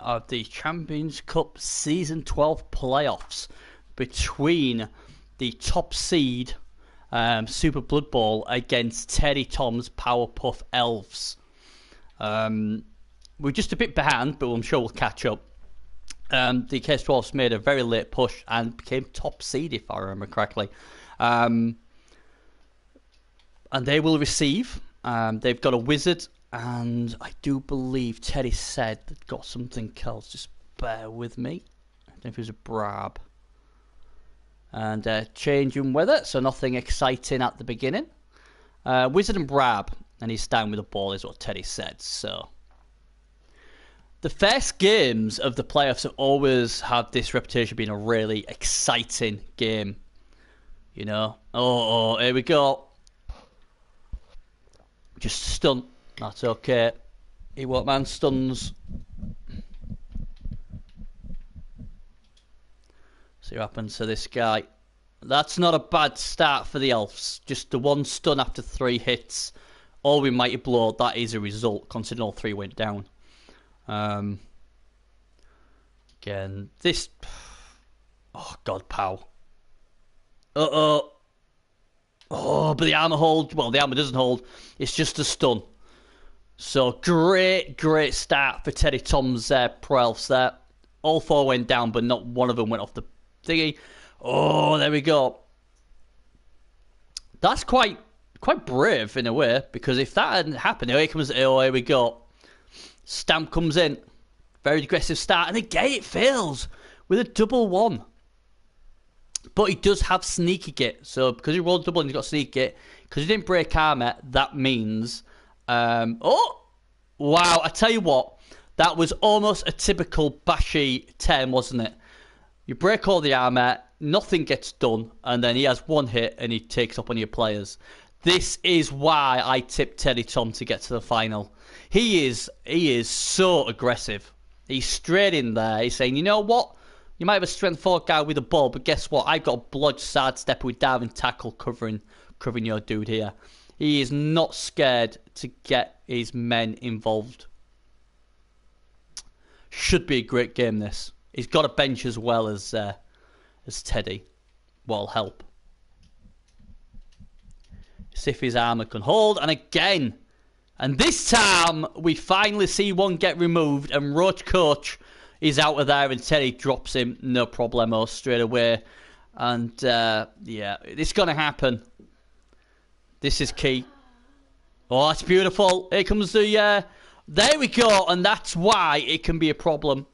of the Champions Cup Season 12 playoffs between the top seed Superbloodbowl against Teddy Tom's Powerpuff Elves. We're just a bit behind, but I'm sure we'll catch up. The PS4 made a very late push and became top seed, if I remember correctly. And they will receive. They've got a wizard, and I do believe Teddy said they've got something else. Just bear with me. I don't know if it was a Brab. And changing weather, so nothing exciting at the beginning. Wizard and Brab, and he's down with the ball, is what Teddy said. So the first games of the playoffs have always had this reputation of being a really exciting game. You know? Oh, here we go. Just stun. That's okay. He won't man stuns. See what happens to this guy. That's not a bad start for the Elves. Just the one stun after 3 hits. All with Mighty Blow. That is a result, considering all 3 went down. Again, this... Oh, God, pow. Uh-oh. Oh, but the armor hold... Well, the armor doesn't hold. It's just a stun. So, great start for Teddy Tom's Pro Elves there. All 4 went down, but not one of them went off the thingy. Oh, there we go. That's quite brave in a way, because if that hadn't happened, here we go. Stamp comes in. Very aggressive start, and again it fails with a double 1. But he does have Sneaky Git, so because he rolled double and he's got Sneaky Git, because he didn't break armor, that means... oh! Wow, I tell you what, that was almost a typical Bashy turn, wasn't it? You break all the armor, nothing gets done, and then he has 1 hit and he takes up on your players. This is why I tipped Teddy Tom to get to the final. He is so aggressive. He's straight in there. He's saying, you know what? You might have a strength 4 guy with a ball, but guess what? I've got a blodge sidestepper with diving tackle covering your dude here. He is not scared to get his men involved. Should be a great game, this. He's got a bench as well as Teddy. What'll help. See if his armor can hold. And again. And this time, we finally see one get removed. And Roach Coach is out of there. And Teddy drops him. No problemo straight away. And, yeah. It's going to happen. This is key. Oh, that's beautiful. Here comes the... there we go. And that's why it can be a problem.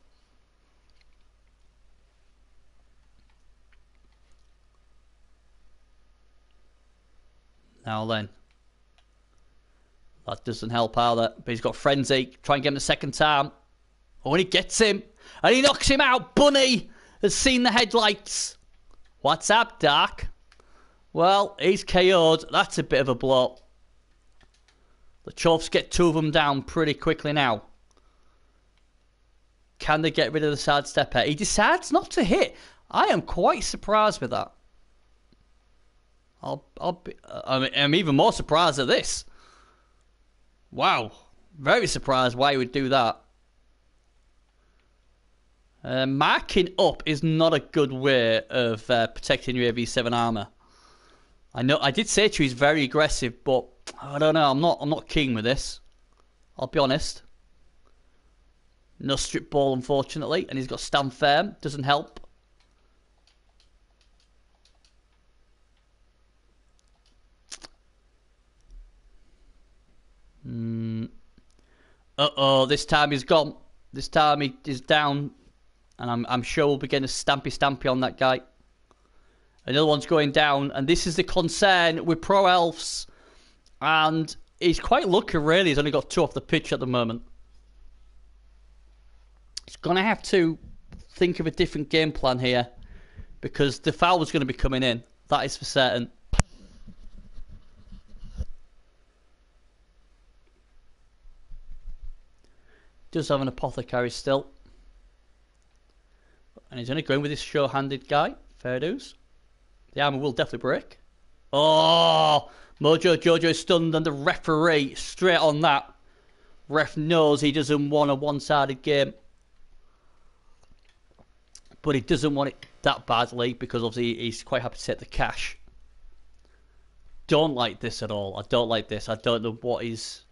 Now then. That doesn't help either. But he's got Frenzy. Try and get him the second time. Oh, and he gets him. And he knocks him out. Bunny has seen the headlights. What's up, Dark? Well, he's KO'd. That's a bit of a blow. The Chuffs get 2 of them down pretty quickly now. Can they get rid of the sidestepper? He decides not to hit. I am quite surprised with that. I'm even more surprised at this. Wow. Very surprised why he would do that. Marking up is not a good way of protecting your AV7 armor. I know I did say to you he's very aggressive, but I don't know. I'm not keen with this. I'll be honest. No strip ball, unfortunately, and he's got stand firm. Doesn't help. Uh-oh, this time he's gone. This time he is down. And I'm sure we'll be getting a stampy on that guy. Another one's going down. And this is the concern with Pro Elves. And he's quite lucky, really. He's only got 2 off the pitch at the moment. He's going to have to think of a different game plan here. Because the foul was going to be coming in. That is for certain. Does have an apothecary still. And he's only going with this show-handed guy. Fair dues. The armor will definitely break. Oh! Mojo Jojo is stunned and the referee straight on that. Ref knows he doesn't want a one-sided game. but he doesn't want it that badly because obviously he's quite happy to take the cash. Don't like this at all. I don't like this. I don't know what is.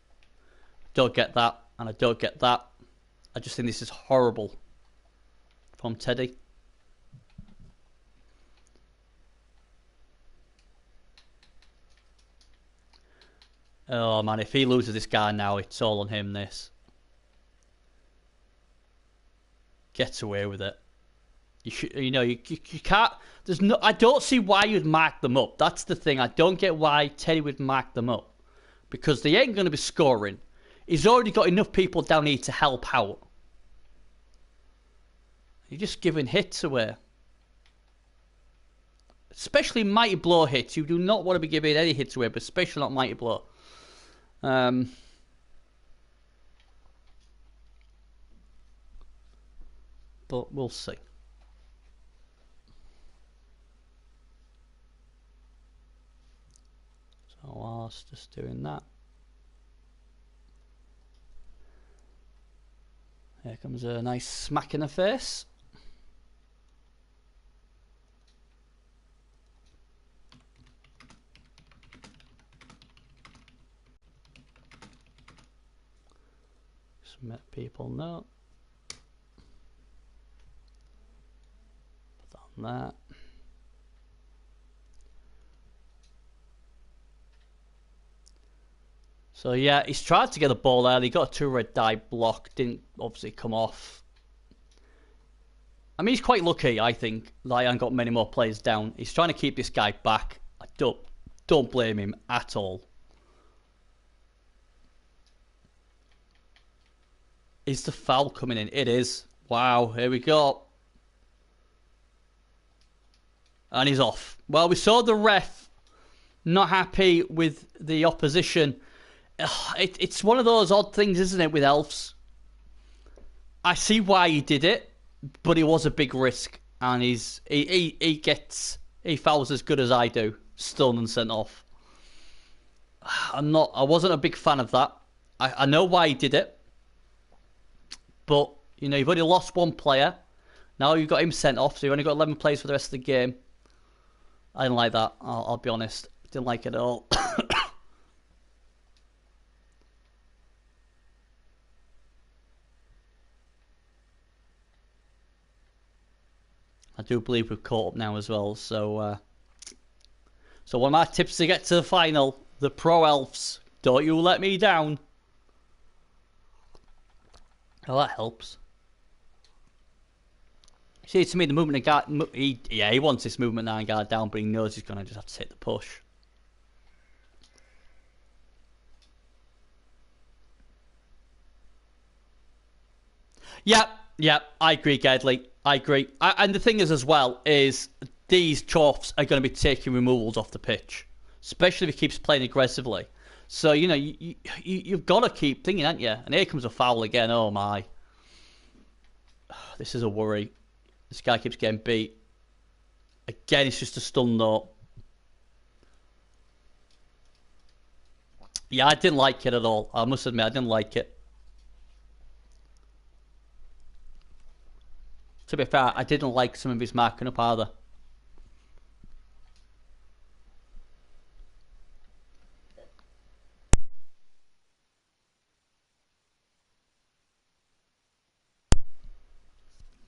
Don't get that, and I don't get that. I just think this is horrible from Teddy. Oh man, if he loses this guy now, it's all on him. This gets away with it. You should, you can't. There's no. I don't see why you'd mark them up. That's the thing. I don't get why Teddy would mark them up because they ain't going to be scoring. He's already got enough people down here to help out. You're just giving hits away. Especially Mighty Blow hits. You do not want to be giving any hits away, but especially not Mighty Blow. But we'll see. So whilst just doing that. Here comes a nice smack in the face. Just let people know. Put that on that. So yeah, he's tried to get the ball early. He got a 2 red die block. Didn't obviously come off. I mean, he's quite lucky, I think. Like, I haven't got many more players down. He's trying to keep this guy back. I don't blame him at all. Is the foul coming in? It is. Wow, here we go. And he's off. Well, we saw the ref not happy with the opposition. It's one of those odd things, isn't it, with Elves? I see why he did it, but it was a big risk, and he fouls as good as I do, stunned and sent off. I wasn't a big fan of that. I know why he did it, but you've only lost one player. Now you've got him sent off, so you've only got 11 players for the rest of the game. I didn't like that. I'll be honest, didn't like it at all. I do believe we've caught up now as well. So one of my tips to get to the final, the Pro Elves. Don't you let me down. Oh, that helps. See, to me, the movement of guard, he wants this movement 9 guard down, but he knows he's going to just have to take the push. Yeah, I agree, Gedley. I agree. And the thing is, as well, is these Chorfs are going to be taking removals off the pitch, especially if he keeps playing aggressively. So, you've got to keep thinking, haven't you? And here comes a foul again. Oh, my. This is a worry. This guy keeps getting beat. Again, it's just a stun, though. Yeah, I didn't like it at all. I must admit, I didn't like it. To be fair, I didn't like some of his marking up either.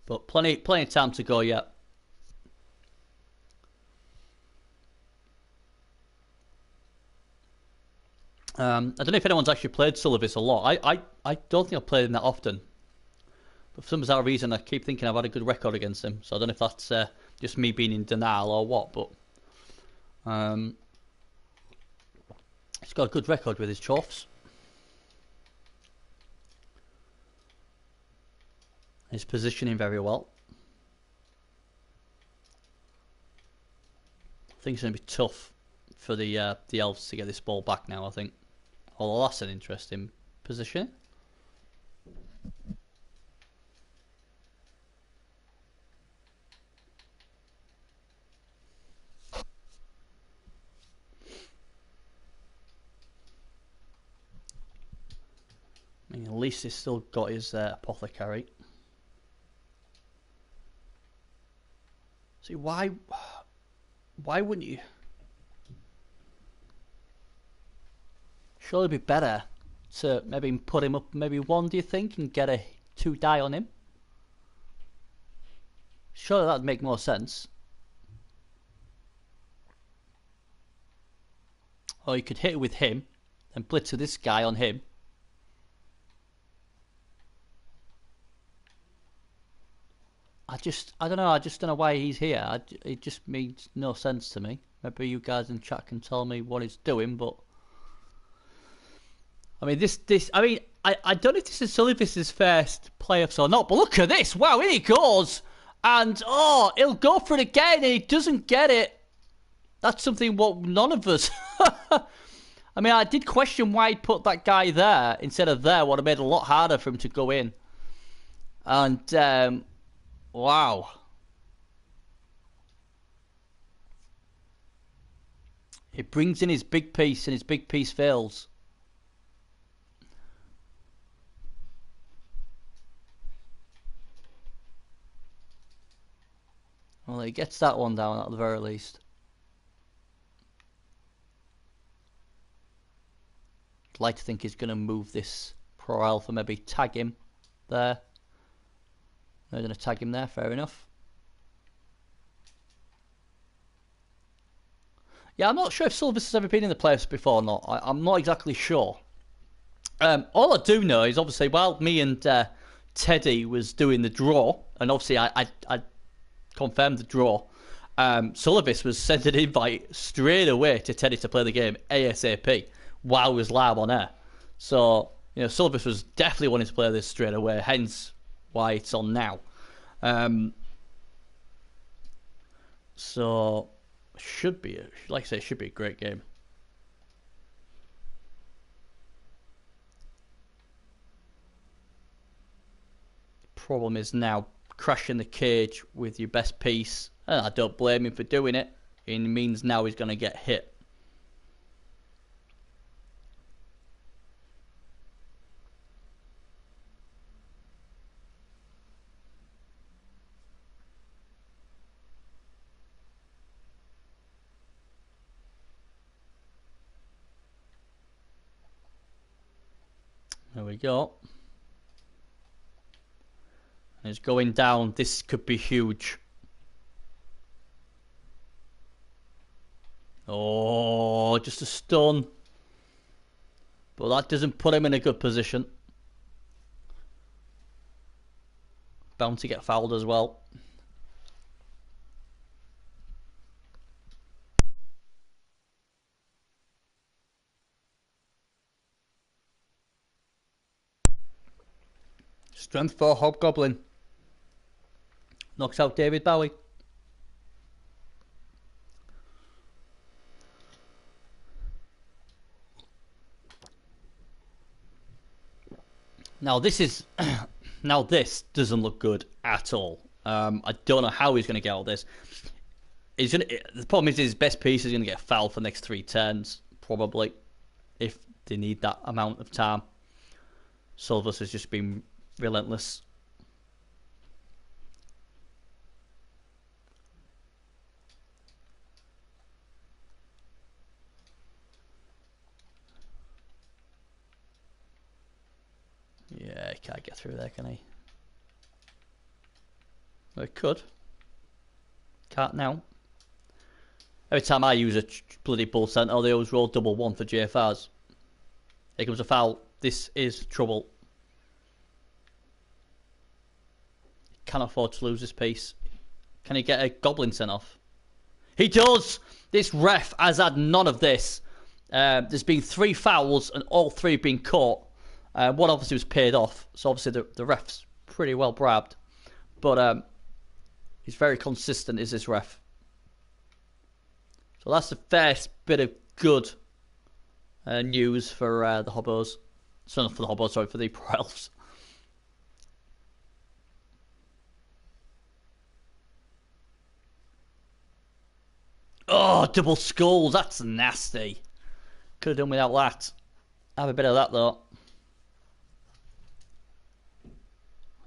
But plenty of time to go yet. I don't know if anyone's actually played Sullivis a lot. I don't think I've played him that often. But for some bizarre reason, I keep thinking I've had a good record against him. So I don't know if that's just me being in denial or what. But he's got a good record with his Chorfs. He's positioning very well. I think it's going to be tough for the Elves to get this ball back now, I think. Although that's an interesting position. I mean, at least he's still got his apothecary. See, why wouldn't you? Surely it'd be better to maybe put him up maybe 1, do you think, and get a 2 die on him? Surely that'd make more sense. Or you could hit it with him and blitz with this guy on him. I don't know. I just don't know why he's here. It just makes no sense to me. Maybe you guys in chat can tell me what he's doing, but I mean, I don't know if this is Silver's first playoffs or not, but look at this. Wow, in he goes. And, he'll go for it again, and he doesn't get it. That's something what none of us... I mean, I did question why he'd put that guy there instead of there. Would have made it a lot harder for him to go in. And, wow. He brings in his big piece, and his big piece fails. Well, he gets that one down at the very least. I'd like to think he's going to move this Pro Alpha, maybe tag him there. They're going to tag him there, fair enough. Yeah, I'm not sure if Silvis has ever been in the playoffs before or not. I'm not exactly sure. All I do know is, obviously, while me and Teddy was doing the draw, and obviously I confirmed the draw, Sullivis was sent an invite straight away to Teddy to play the game ASAP while it was live on air. So, you know, Sullivis was definitely wanting to play this straight away, hence why it's on now. So, should be, like I say, it should be a great game. Problem is now crashing the cage with your best piece, and I don't blame him for doing it. It means now he's going to get hit. There we go. And it's going down. This could be huge. Oh, just a stun. But that doesn't put him in a good position. Bound to get fouled as well. Strength 4 Hobgoblin. Knocks out David Bowie. Now this is... now this doesn't look good at all. I don't know how he's going to get out of this. The problem is his best piece is going to get fouled for the next 3 turns. Probably. If they need that amount of time. Silvers has just been relentless. Yeah, he can't get through there, can he? Well, it could. Can't now. Every time I use a bloody bull sentinel, they always roll double 1 for JFRs. Here comes a foul. This is trouble. Can't afford to lose this piece. Can he get a goblin sent off? He does! This ref has had none of this. There's been 3 fouls and all 3 have been caught. One obviously was paid off, so obviously the ref's pretty well bribed. But he's very consistent, is this ref. So that's the first bit of good news for the Hobbos. So not for the Hobbos, sorry, for the Pro Elves. Oh, double skulls, that's nasty. Could have done without that. Have a bit of that though.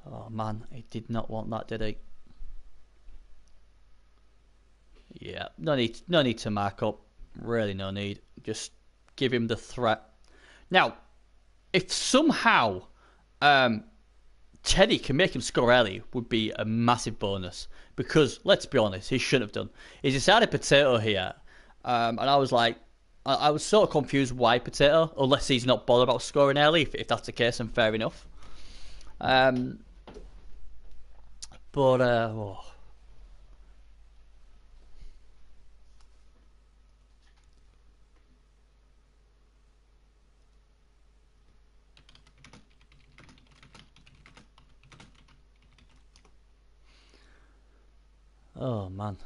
Oh man, he did not want that, did he? Yeah, no need to mark up. Really, no need. Just give him the threat. Now, if somehow Teddy can make him score early, would be a massive bonus. Because let's be honest, he shouldn't have done. He's decided Potato here, and I was like, I was sort of confused why Potato, unless he's not bothered about scoring early. If that's the case, then fair enough. But oh man.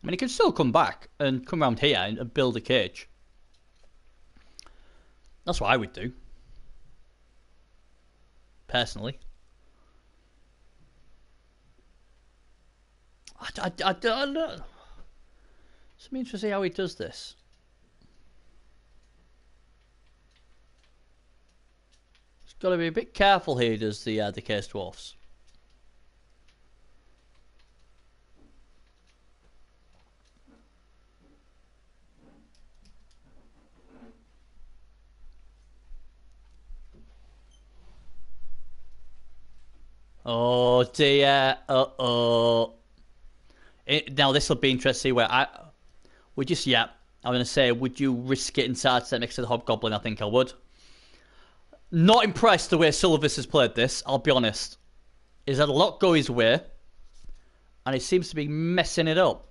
I mean, he can still come back and come around here and build a cage. That's what I would do. Personally. I don't know. It's interesting to see how he does this. He's got to be a bit careful here, he does the case dwarfs. Oh dear. Uh-oh. Now this will be interesting where I'm going to say, would you risk it inside set next to the Hobgoblin? I think I would. Not impressed the way Sullivis has played this, I'll be honest. He's had a lot go his way, and he seems to be messing it up.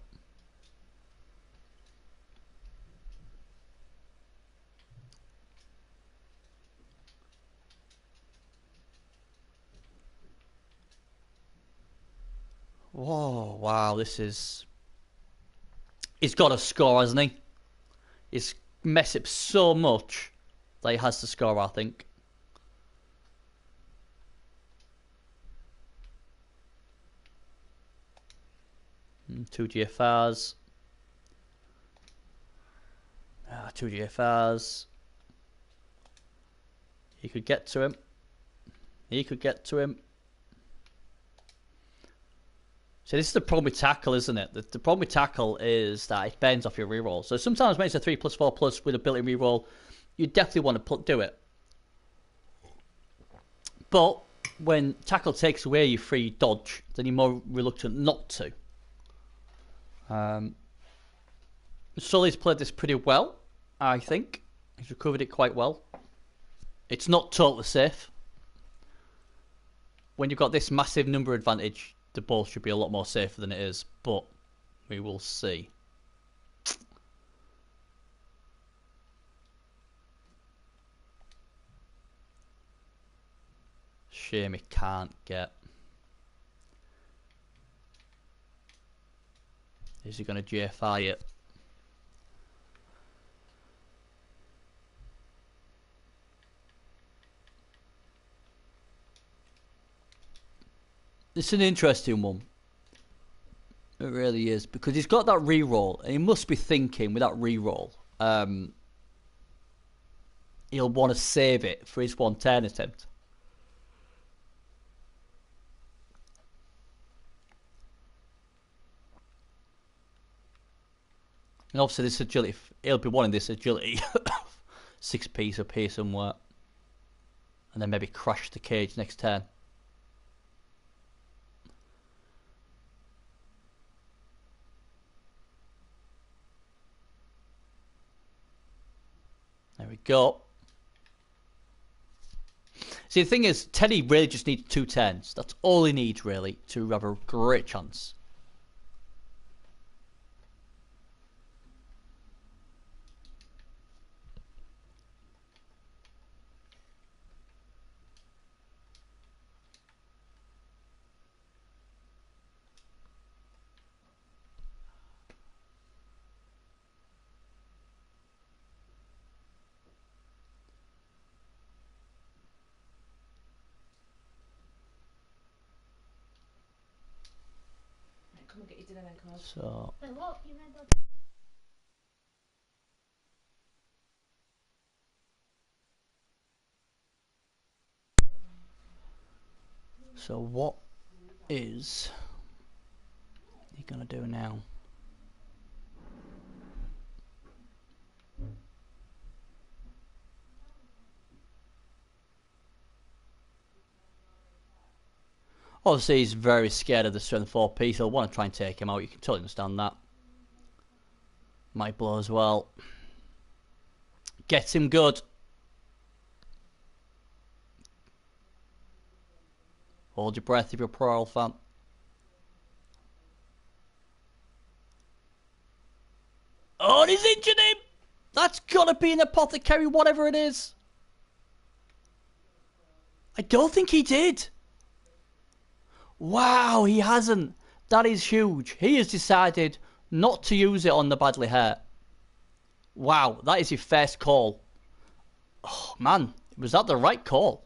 Whoa, wow, this is... He's got to score, hasn't he? He's messed up so much that he has to score, I think. Two GFRs. Two GFRs. He could get to him. He could get to him. So this is the problem with tackle, isn't it? The problem with tackle is that it bends off your reroll. So sometimes when it's a 3+4+ with a built-in reroll, you definitely want to do it. But when tackle takes away your free dodge, then you're more reluctant not to. Sully's played this pretty well, I think. He's recovered it quite well. It's not totally safe. When you've got this massive number advantage, the ball should be a lot more safer than it is, but we will see. Shame he can't get. Is he going to GFI it? It's an interesting one. It really is, because he's got that reroll, and he must be thinking with that reroll, he'll want to save it for his 1-turn attempt. And obviously this agility, he'll be wanting this agility 6-piece up here somewhere, and then maybe crash the cage next turn. There we go. See, the thing is, Teddy really just needs 2 turns. That's all he needs, really, to have a great chance. Come and get your dinner then, come on. So... So what is he gonna do now? Obviously, he's very scared of the strength 4 piece. He'll want to try and take him out. You can totally understand that. Might blow as well. Gets him good. Hold your breath if you're a Pro Elf fan. Oh, and he's injured him! That's gotta be an apothecary, whatever it is. I don't think he did. Wow, he hasn't. That is huge. He has decided not to use it on the badly hurt. Wow, that is your first call. Oh, man. Was that the right call?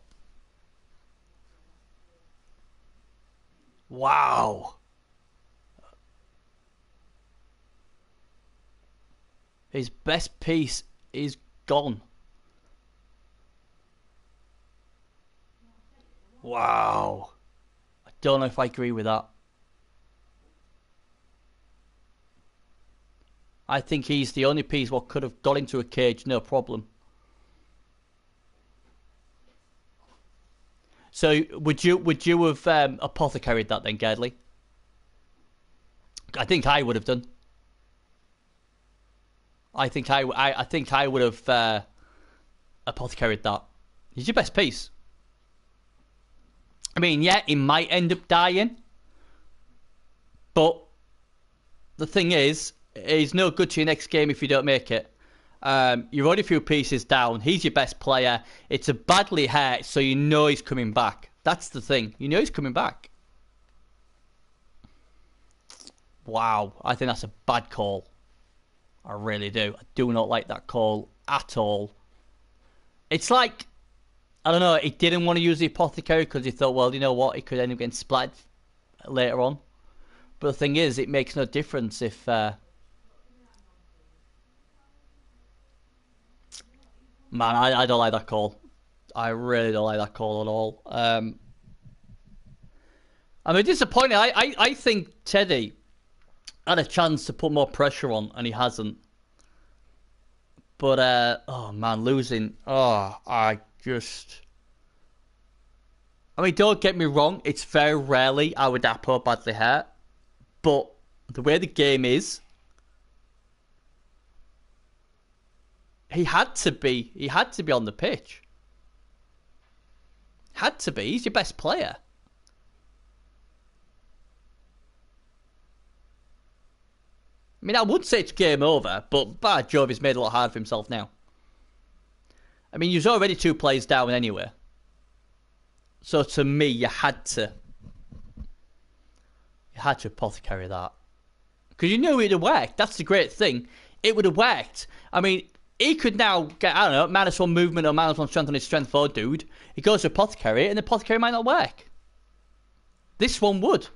Wow. His best piece is gone. Wow. I don't know if I agree with that. I think he's the only piece what could have got into a cage, no problem. So would you have apothecaried that then, Gardley? I think I would have done. I think I would have apothecaried that. He's your best piece. I mean, yeah, he might end up dying, but the thing is, he's no good to your next game if you don't make it. You're already a few pieces down. He's your best player. It's a badly hurt, so you know he's coming back. That's the thing. You know he's coming back. Wow, I think that's a bad call. I really do. I do not like that call at all. It's like, I don't know, he didn't want to use the apothecary because he thought, well, you know what, he could end up getting splattered later on. But the thing is, it makes no difference if... Man, I don't like that call. I really don't like that call at all. I mean, disappointed. I think Teddy had a chance to put more pressure on, and he hasn't. But, oh man, losing. Oh, I mean, don't get me wrong. It's very rarely I would Apo badly hurt. But the way the game is, he had to be on the pitch. Had to be. He's your best player. I mean, I would say it's game over, but by Jove, he's made it a lot hard for himself now. I mean, you're already 2 plays down anyway. So to me, you had to apothecary that. Because you knew it would have worked. That's the great thing. It would have worked. I mean, he could now get, I don't know, -1 movement or -1 strength on his strength 4 dude. He goes to apothecary, and the apothecary might not work. This one would.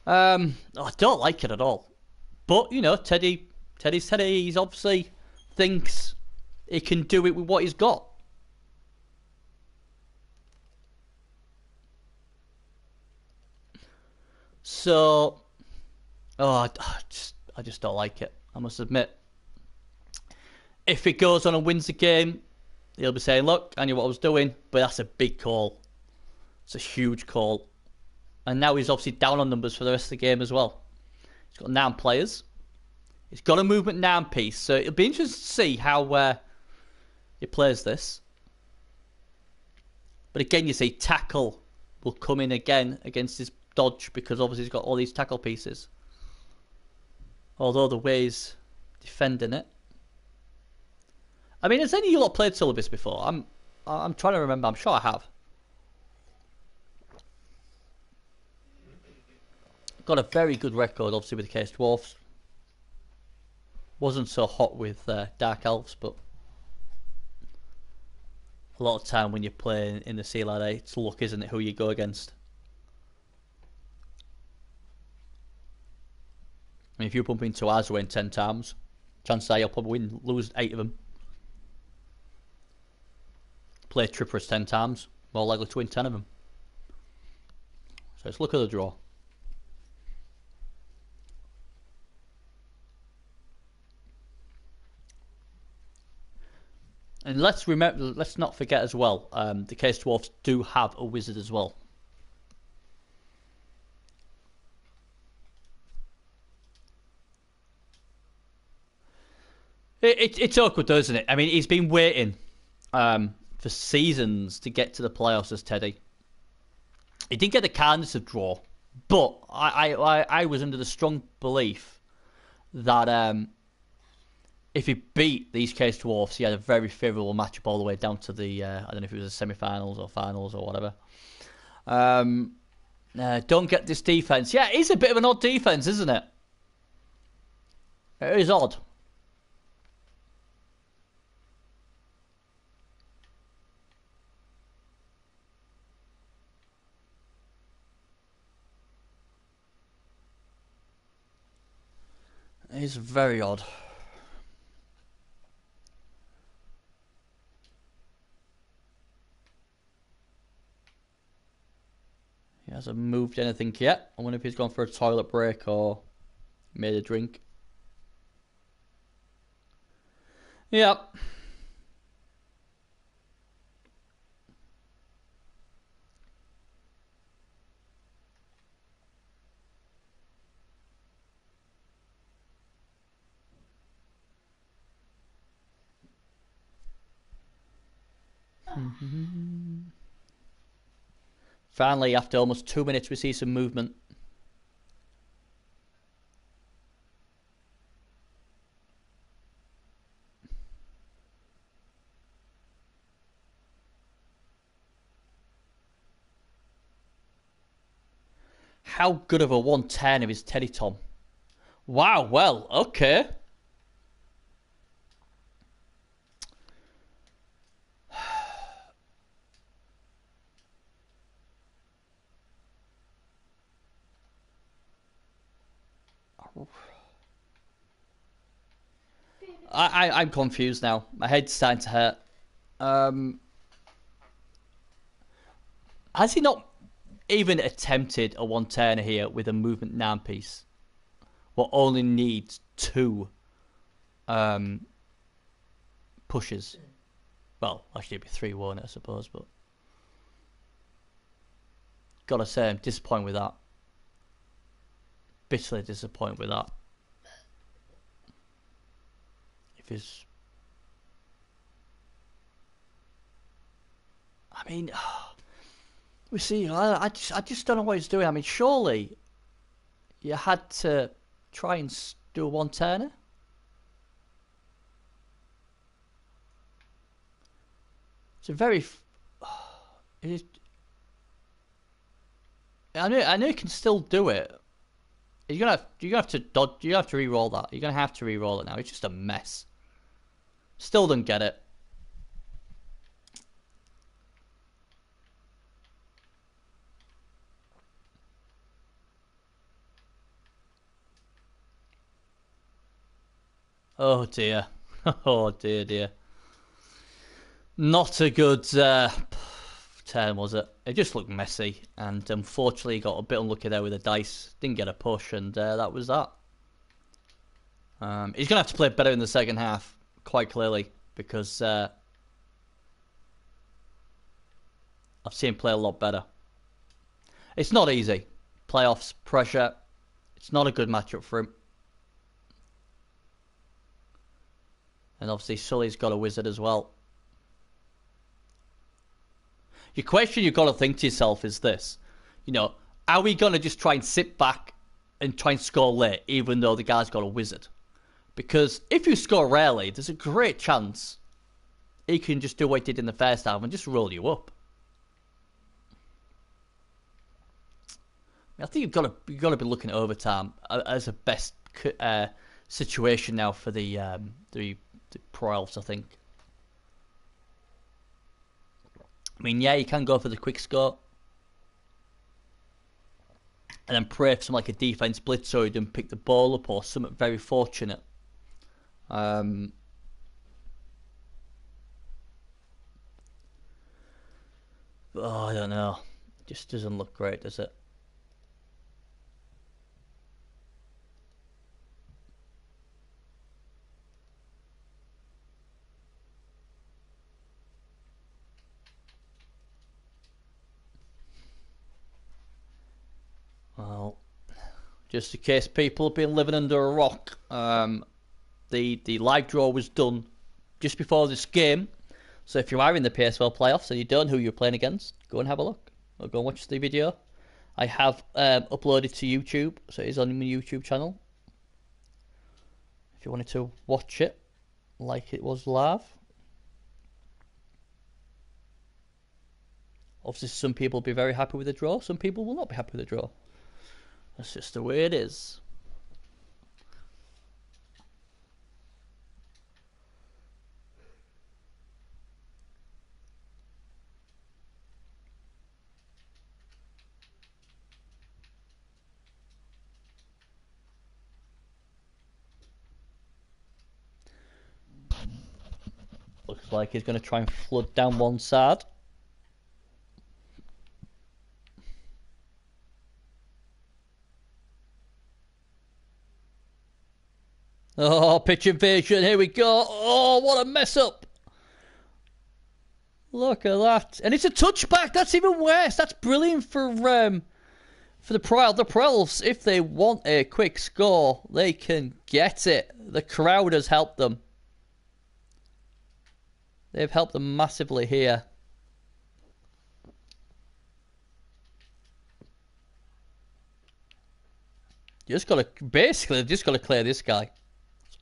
I don't like it at all. But, you know, Teddy's Teddy. He's obviously thinks he can do it with what he's got. So, I just don't like it. I must admit. If he goes on and wins the game, he'll be saying, look, I knew what I was doing, but that's a big call. It's a huge call. And now he's obviously down on numbers for the rest of the game as well. He's got 9 players. He's got a movement 9 piece, so it'll be interesting to see how he plays this. But again, you see, tackle will come in again against his dodge because obviously he's got all these tackle pieces. Although the way he's defending it. I mean, has any of you lot played Syllabus before? I'm trying to remember. I'm sure I have. Got a very good record, obviously, with the Case Dwarfs. Wasn't so hot with Dark Elves, but a lot of time when you play in the sea like that, it's luck, isn't it, who you go against. I mean, if you pump into Azwin 10 times, chances are you'll probably lose 8 of them. Play Trippers 10 times, more likely to win 10 of them. So let's look at the draw. And let's not forget as well, the Case Dwarfs do have a wizard as well. It's awkward though, isn't it? I mean, he's been waiting for seasons to get to the playoffs as Teddy. He didn't get the kindness of draw, but I was under the strong belief that if he beat these Case Dwarfs, he had a very favourable matchup all the way down to the, I don't know if it was the semi-finals or finals or whatever. Don't get this defence. Yeah, it is a bit of an odd defence, isn't it? It is odd. It is very odd. He hasn't moved anything yet. I wonder if he's gone for a toilet break or made a drink. Yep. Finally, after almost 2 minutes, we see some movement. How good of a 110 is Teddy Tom? Wow, well, okay. I'm confused now. My head's starting to hurt. Has he not even attempted a 110 here with a movement 9 piece? What only needs 2 pushes. Well, actually it'd be 3, won't it, I suppose, but gotta say I'm disappointed with that. Bitterly disappointed with that. If his, I mean, we see. I just don't know what he's doing. I mean, surely you had to try and do a 110er. It's a very. It is. I know you can still do it. You're gonna have to dodge. You have to re-roll that. You're gonna have to re-roll it now. It's just a mess. Still don't get it. Oh dear. Oh dear. Not a good turn, was it? It just looked messy, and unfortunately got a bit unlucky there with the dice. Didn't get a push, and that was that. He's gonna have to play better in the second half, quite clearly, because I've seen him play a lot better. It's not easy. Playoffs, pressure. It's not a good matchup for him. And obviously Sully's got a wizard as well. Your question you've got to think to yourself is this. You know, are we going to just try and sit back and try and score late even though the guy's got a wizard? Because if you score rarely, there's a great chance he can just do what he did in the first half and just roll you up. I think you've got to be looking at overtime as a best situation now for the Pro Elves, I think. I mean, yeah, you can go for the quick score and then pray for something like a defense blitz so you don't pick the ball up or something very fortunate. Oh, I don't know. Just doesn't look great, does it? Just in case people have been living under a rock, the live draw was done just before this game. So if you are in the PS4 playoffs and you don't know who you're playing against, go and have a look. Or go and watch the video. I have uploaded to YouTube, so it is on my YouTube channel. If you wanted to watch it like it was live. Obviously, some people will be very happy with the draw. Some people will not be happy with the draw. That's just the way it is. Looks like he's going to try and flood down one side. Oh, pitch invasion, here we go. Oh, what a mess up. Look at that. And it's a touchback, that's even worse. That's brilliant for the Elves. If they want a quick score, they can get it. The crowd has helped them. They've helped them massively here. Basically, just got to clear this guy.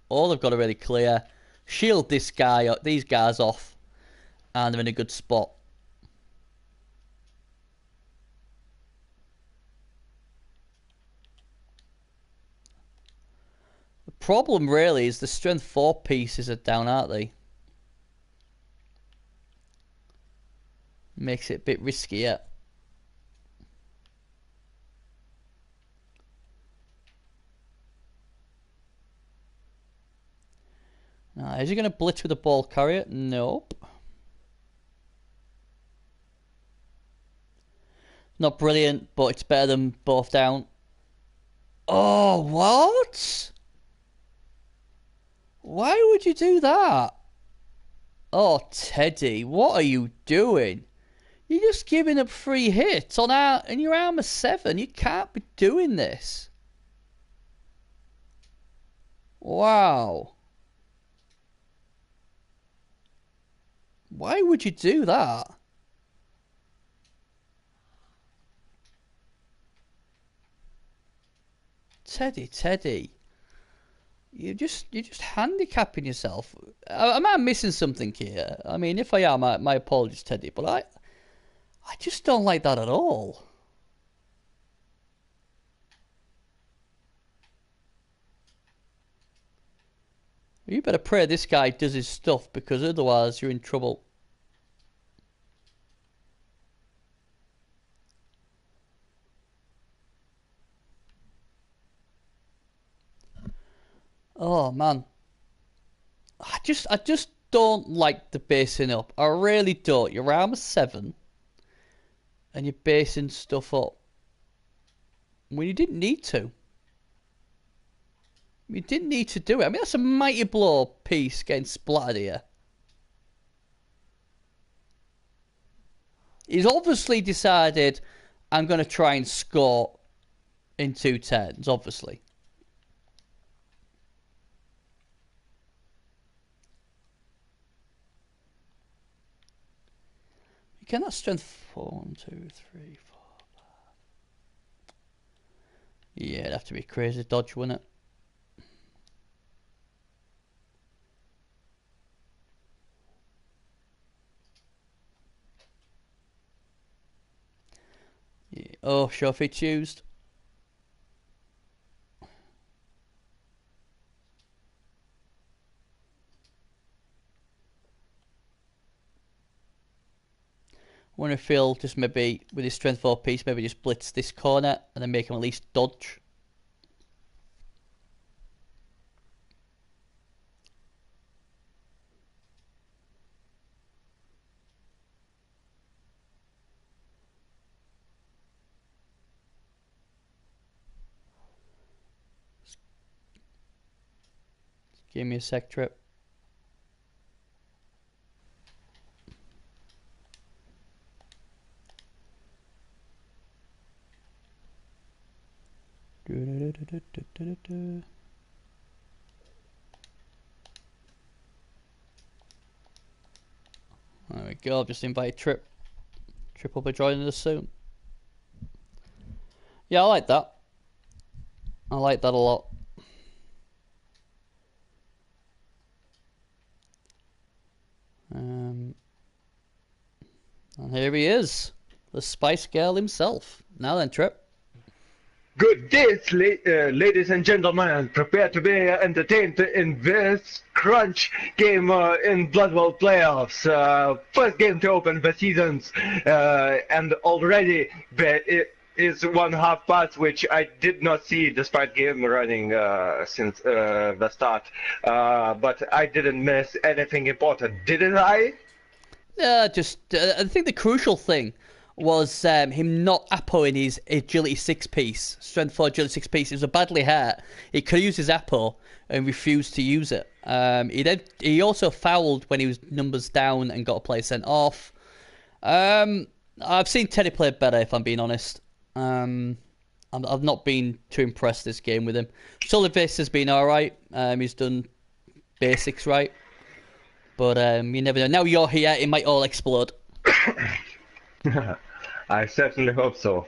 All they've got to really clear, shield these guys off, and they're in a good spot. The problem really is the strength 4 pieces are down, aren't they? Makes it a bit riskier. Now, is he going to blitz with the ball carrier? Nope. Not brilliant, but it's better than both down. Oh, what? Why would you do that? Oh, Teddy, what are you doing? You're just giving up free hits in your armor 7. You can't be doing this. Wow. Why would you do that? Teddy. You're just handicapping yourself. Am I missing something here? I mean, if I am, my apologies, Teddy, but I just don't like that at all. You better pray this guy does his stuff, because otherwise you're in trouble. Oh man, I just don't like the basing up. I really don't. Your armor 7, and you're basing stuff up when you didn't need to. You didn't need to do it. I mean, that's a mighty blow piece getting splattered here. He's obviously decided, I'm going to try and score in 2 turns, obviously. You cannot strength 4, 1, 2, 3, 4, 5. Yeah, it'd have to be crazy dodge, wouldn't it? Yeah. Oh, sure if it's used. I wonder if he'll just maybe, with his strength 4 piece, maybe just blitz this corner and then make him at least dodge. Give me a sec, Trip. There we go. I've just invited Trip. Trip will be joining us soon. Yeah, I like that. I like that a lot. And here he is, the Spice Girl himself. Now then, Trip. Good day, ladies and gentlemen. Prepare to be entertained in this crunch game in Blood Bowl playoffs. First game to open the seasons, and already it is 1/2 past, which I did not see despite game running since the start. But I didn't miss anything important, didn't I? I think the crucial thing was him not appoing his agility 6-piece, strength 4 agility 6-piece. It was a badly hurt. He could use his appo and refused to use it. He also fouled when he was numbers down and got a player sent off. I've seen Teddy play better, if I'm being honest. I've not been too impressed this game with him. Sullivis has been alright. He's done basics right. But you never know. Now you're here, it might all explode. I certainly hope so.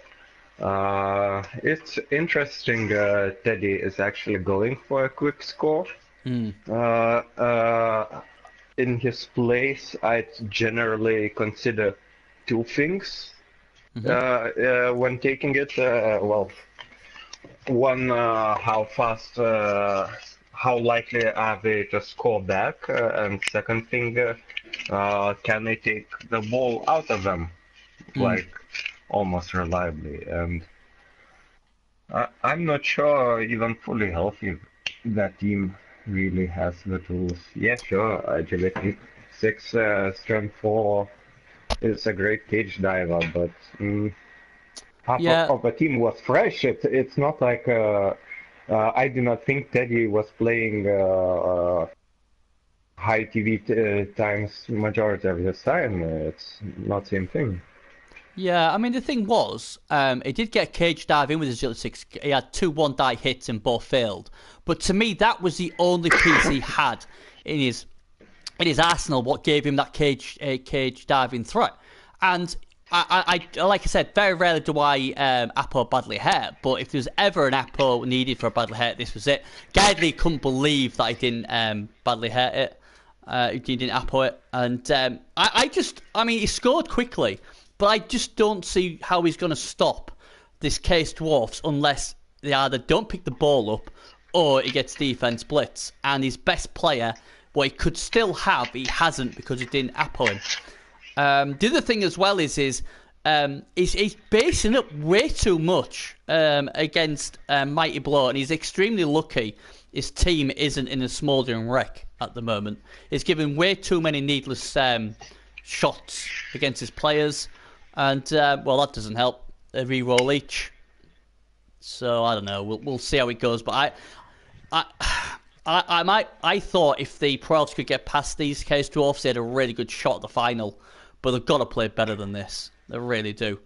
It's interesting. Teddy is actually going for a quick score. In his place, I'd generally consider two things when taking it. One, how fast, how likely are they to score back, and second thing, can they take the ball out of them? Like almost reliably, and I'm not sure even fully healthy that team really has the tools. Yeah, sure, agility 6, strength 4 is a great cage diver, but half of the team was fresh. It's not like I do not think Teddy was playing high TV times majority of the time. It's not the same thing. Yeah, I mean, the thing was, he did get a cage dive in with his agility 6. He had 2 one-die hits and both failed. But to me, that was the only piece he had in his arsenal, what gave him that cage diving threat. And I like I said, very rarely do I appo badly hurt, but if there was ever an appo needed for a badly hurt, this was it. Gadley couldn't believe that he didn't badly hurt it. He didn't appo it. And I mean, he scored quickly. But I just don't see how he's going to stop this Case Dwarfs unless they either don't pick the ball up or he gets defense blitz. And his best player, what he could still have, he hasn't because he didn't appo him. The other thing as well is he's basing up way too much against Mighty Blow, and he's extremely lucky his team isn't in a smouldering wreck at the moment. He's given way too many needless shots against his players. And, well, that doesn't help. A reroll each. So, I don't know. We'll see how it goes. But I thought if the Pro Elves could get past these Case Dwarfs, they had a really good shot at the final. But they've got to play better than this. They really do.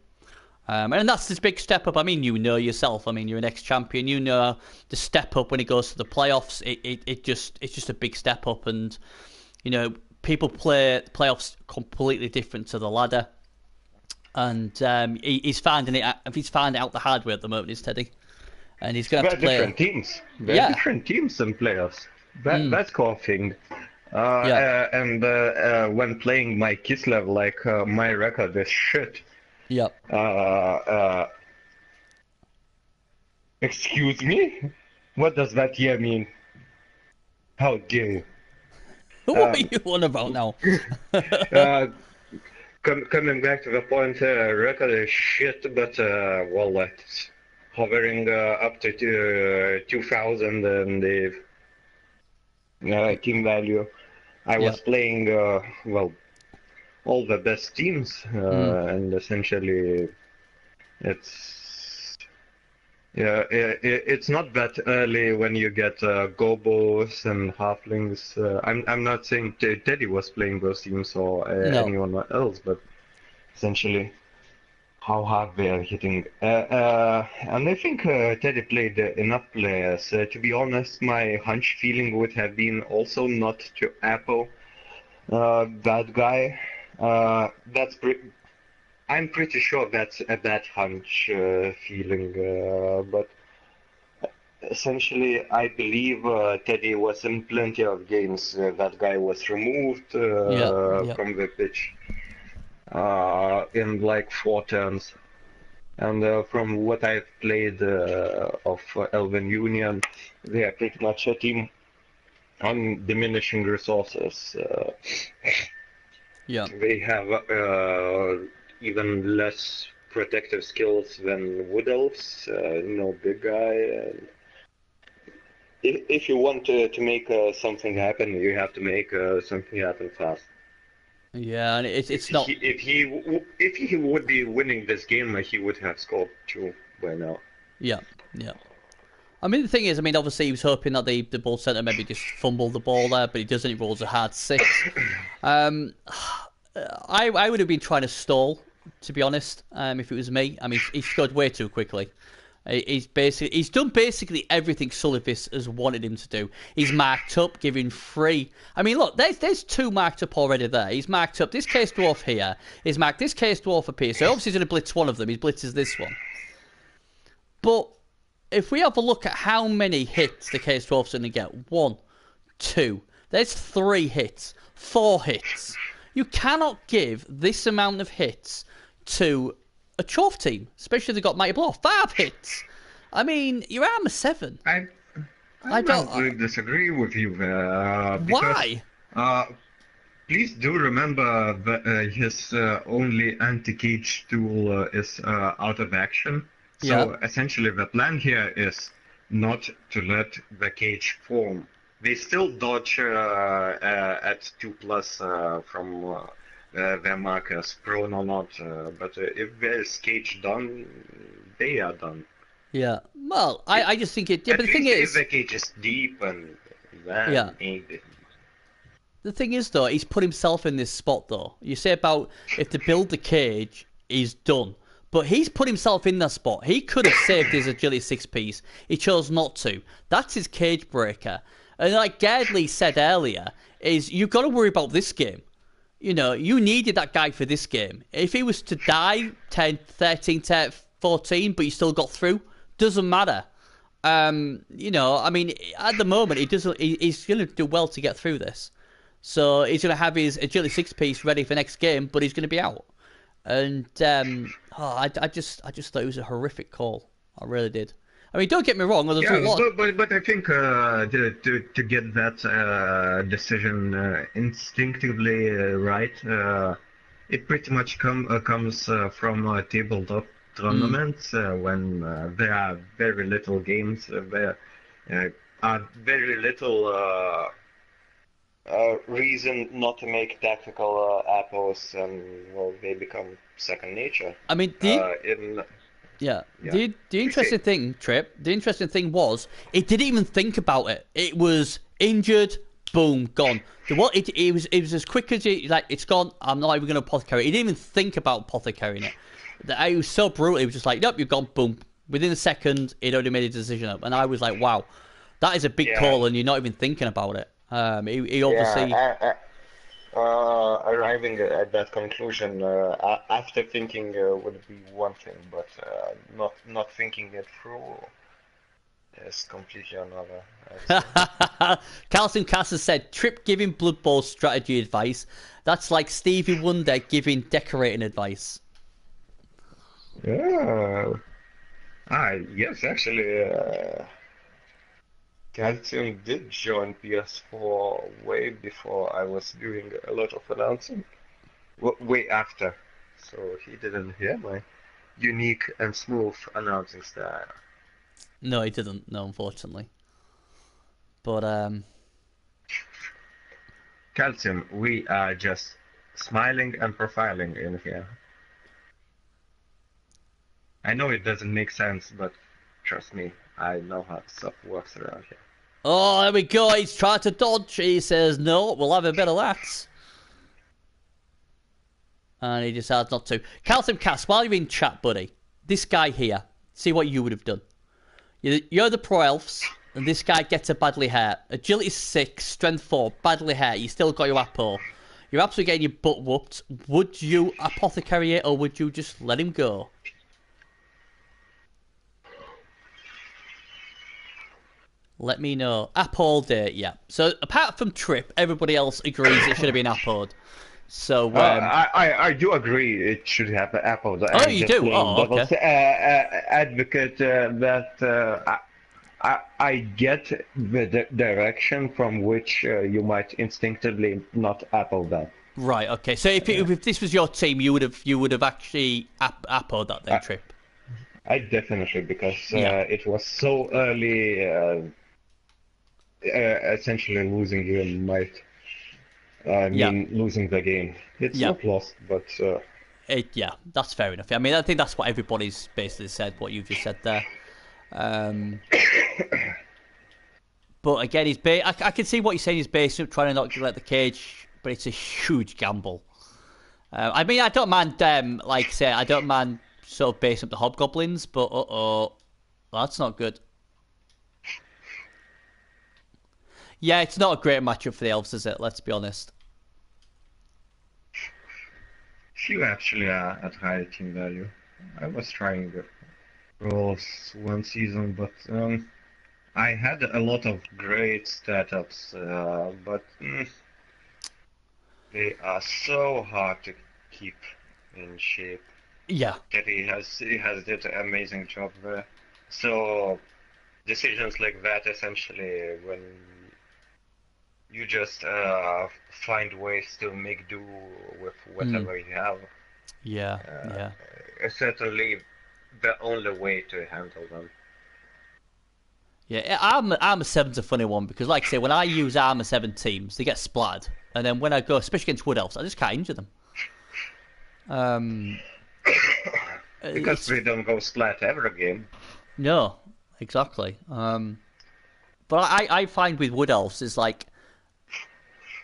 And that's this big step up. I mean, you know yourself. I mean, you're an ex-champion. You know the step up when it goes to the playoffs. It's just a big step up. And, you know, people play playoffs completely different to the ladder. And he's finding it. He's finding out the hard way at the moment, is Teddy, and he's going to have to play different teams. Different teams in playoffs. That's cool thing. And when playing my Kislev, like my record is shit. Yep. Excuse me? What does that year mean? How dare you? What are you on about now? Coming back to the point, record is shit, but well, it's hovering up to 2,000 and the team value. I was playing well, all the best teams, and essentially, it's not that early when you get gobos and halflings. I'm not saying Teddy was playing those teams or anyone else, but essentially, how hard they are hitting. And I think Teddy played enough players. To be honest, my hunch feeling would have been also not to Apple that guy. That's I'm pretty sure that's a bad hunch feeling, but essentially, I believe Teddy was in plenty of games. That guy was removed Yeah, yeah. from the pitch in like 4 turns. And from what I've played of Elven Union, they are pretty much a team on diminishing resources. Yeah. They have even less protective skills than Wood Elves. No big guy. And if you want to make something happen, you have to make something happen fast. Yeah, and it's not. If he would be winning this game, he would have scored 2 by now. Yeah, yeah. I mean, the thing is, I mean, obviously he was hoping that the ball centre maybe just fumbled the ball there, but he doesn't. He rolls a hard 6. I would have been trying to stall, to be honest, if it was me. I mean, he scored way too quickly. He's done basically everything Sullivis has wanted him to do. He's marked up, giving free. I mean, look, there's 2 marked up already there. He's marked up this case dwarf here. He's marked this case dwarf up here. So obviously he's going to blitz one of them. He blitzes this one. But if we have a look at how many hits the case dwarf's going to get, 1, 2. There's 3 hits, 4 hits. You cannot give this amount of hits to a Chorf team, especially if they've got Mighty Blow. 5 hits. I mean, your armor 7. I don't disagree with you there. Why? Please do remember that his only anti-cage tool is out of action. So essentially the plan here is not to let the cage form. They still dodge at 2+ from their markers, prone or not. But if there's cage done, they are done. Yeah. Well, I just think it. Yeah, but the thing is, if the cage is deep and then maybe. The thing is, though, he's put himself in this spot, though. You say about if to build the cage, he's done. But he's put himself in that spot. He could have saved his agility 6-piece. He chose not to. That's his cage breaker. And like Gardley said earlier, is you've got to worry about this game. You know, you needed that guy for this game. If he was to die 10, 13, 14, but you still got through, doesn't matter. You know, I mean, at the moment, he's going to do well to get through this. So he's going to have his agility 6-piece ready for next game, but he's going to be out. And I just thought it was a horrific call. I really did. I mean, don't get me wrong. But I think to get that decision instinctively right, it pretty much comes from tabletop tournaments when there are very little games. There are very little reason not to make tactical apples, and well, they become second nature. I mean, the interesting thing, Trip. The interesting thing was it didn't even think about it. It was injured, boom, gone. It was as quick as it's gone. I'm not even going to apothecary. He didn't even think about apothecarying it. It was so brutal. It was just like, nope, you've gone, boom. Within a second, he'd already made a decision up, and I was like, wow, that is a big call, and you're not even thinking about it. He obviously arriving at that conclusion after thinking would be one thing, but not thinking it through is completely another. Carlson Casser said, Trip giving Blood Bowl strategy advice. That's like Stevie Wonder giving decorating advice. Yeah. Yes, actually. Calcium did join PS4 way before I was doing a lot of announcing. Way after. So he didn't hear my unique and smooth announcing style. No, he didn't. No, unfortunately. But, Calcium, we are just smiling and profiling in here. I know it doesn't make sense, but trust me, I know how stuff works around here. Oh, there we go. He's trying to dodge. He says, no, we'll have a bit of that. And he decides not to. Carlton Cass, while you're in chat, buddy, this guy here, see what you would have done. You're the pro elves, and this guy gets a badly hurt. Agility 6, strength 4, badly hurt. You still got your Apo. You're absolutely getting your butt whooped. Would you apothecary it, or would you just let him go? Let me know. Apo all day, yeah. So apart from Trip, everybody else agrees it should have been Apo'd. So I do agree it should have the Apple. Oh, you do? Oh, okay. Advocate that I get the direction from which you might instinctively not Apple that. Right. Okay. So if this was your team, you would have actually Apo'd that then, Trip. I definitely, because it was so early. Essentially, losing you might mean losing the game. It's not lost, but that's fair enough. I mean, I think that's what everybody's basically said. What you've just said there. But again, I can see what you're saying. He's based up trying to not let the cage, but it's a huge gamble. I mean, I don't mind like I say, I don't mind sort of basing up the hobgoblins, but that's not good. Yeah, it's not a great matchup for the elves, is it? Let's be honest. Few actually are at high team value. I was trying the roles one season, but I had a lot of great stat-ups, but they are so hard to keep in shape. Yeah. He has did an amazing job there. So decisions like that, essentially, when you just find ways to make do with whatever you have. Yeah. It's certainly the only way to handle them. Yeah, Armour 7's a funny one because, like I say, when I use Armour 7 teams, they get splattered. And then when I go, especially against Wood Elves, I just can't injure them. Because we don't go splat every game. No, exactly. But I find with Wood Elves is like,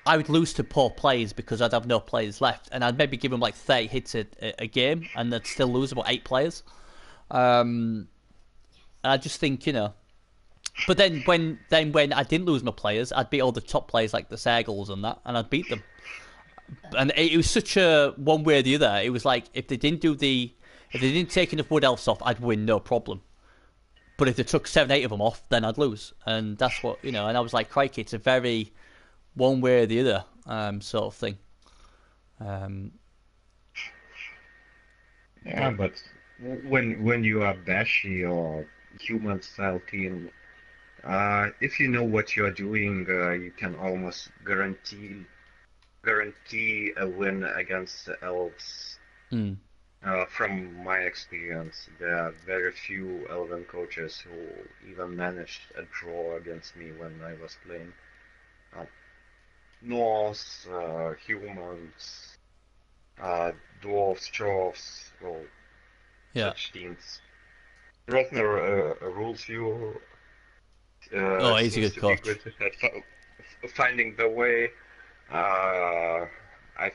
I would lose to poor players because I'd have no players left, and I'd maybe give them like 30 hits a game, and they'd still lose about 8 players. And I just think, but then when I didn't lose my players, I'd beat all the top players like the Sergals and that, and I'd beat them. And it was such a one way or the other. It was like if they didn't take enough Wood Elves off, I'd win no problem. But if they took 7, 8 of them off, then I'd lose, and that's what And I was like, crikey, it's a very one way or the other sort of thing. Yeah, but when you are bashy or human style team, if you know what you're doing, you can almost guarantee a win against the elves. From my experience, there are very few elven coaches who even managed a draw against me when I was playing. Norse, humans, dwarves, dwarves, such teams. Rethner rules you. He's a good coach. Good at finding the way. I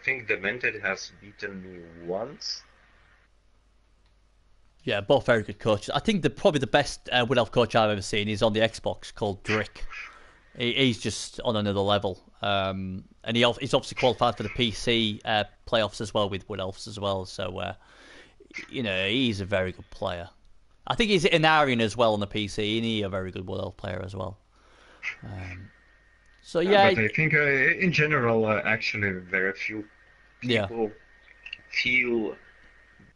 think Demented has beaten me once. Yeah, both very good coaches. I think probably the best Wood Elf coach I've ever seen is on the Xbox called Drick. He's just on another level. And he's obviously qualified for the PC playoffs as well with Wood Elves as well. So, he's a very good player. I think he's an Arian as well on the PC, and he's a very good Wood Elf player as well. But I think in general, actually, very few people feel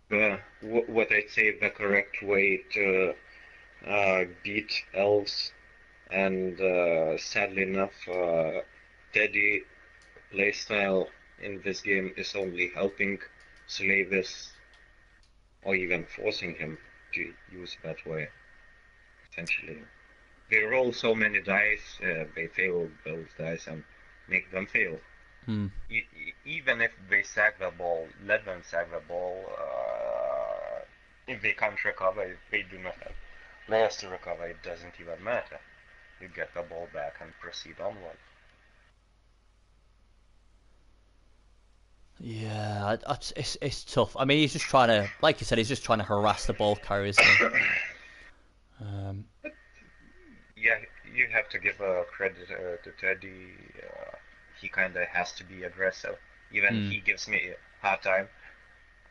what I say the correct way to beat elves. And sadly enough, Teddy playstyle in this game is only helping Slavis, or even forcing him to use that way. Essentially, they roll so many dice, they fail those dice and make them fail. Even if they sack the ball, let them sack the ball. If they can't recover, if they do not have players to recover, it doesn't even matter. You get the ball back and proceed onward. Yeah, it's tough. I mean, he's just trying to, like you said, he's just trying to harass the ball carrier, isn't he? Yeah, you have to give credit to Teddy. He kind of has to be aggressive. Even he gives me a hard time.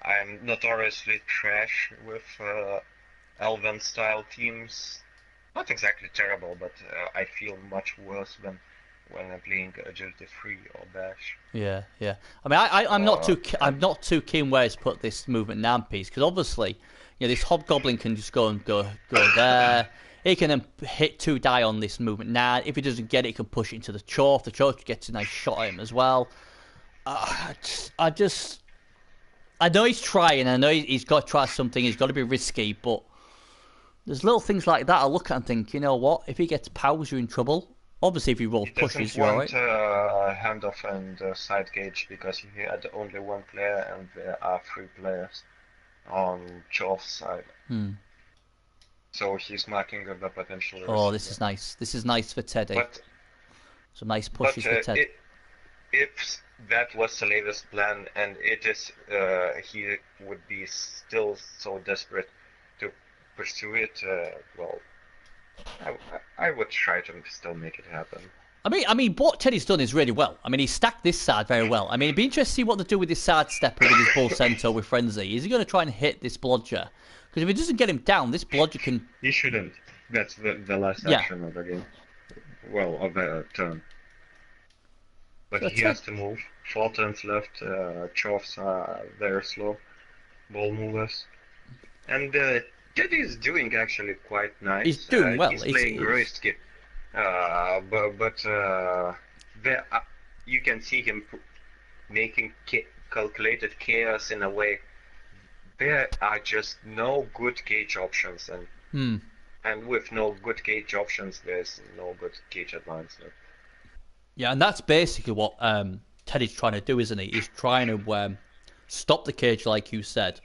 I'm notoriously trash with Elven style teams. Not exactly terrible, but I feel much worse when I'm playing agility free or bash. Yeah, yeah. I mean, I'm not too keen where he's put this movement nan piece because obviously, this hobgoblin can just go there. He can then hit 2 die on this movement nan. If he doesn't get it, he can push it into the Chorf. The Chorf gets a nice shot at him as well. I know he's trying. I know he's got to try something. He's got to be risky, but there's little things like that I look at and think, you know what? If he gets powers, you're in trouble. Obviously, if he rolls pushes, you're alright. He doesn't want handoff and side gauge because he had only 1 player and there are 3 players on Chorf's side. So he's marking the potential risk. Oh, this is nice. This is nice for Teddy. Some nice pushes for Teddy. If that was Saleva's plan, and it is, he would be still so desperate to pursue it. Well, I would try to still make it happen. I mean, what Teddy's done is really well. I mean, he stacked this side very well. I mean, it'd be interesting to see what they do with this side stepper with his bull centaur with frenzy. Is he going to try and hit this blodger? Because if he doesn't get him down, this blodger can. He shouldn't. That's the last action of the game. Well, of the turn. But he has to move. 4 turns left. Chorfs are very slow. Ball movers. And Teddy is doing actually quite nice. He's doing well. He's playing risky. But there, you can see him making calculated chaos in a way. There are just no good cage options, and with no good cage options, there's no good cage advancement. Yeah, and that's basically what Teddy's trying to do, isn't he? He's trying to stop the cage, like you said.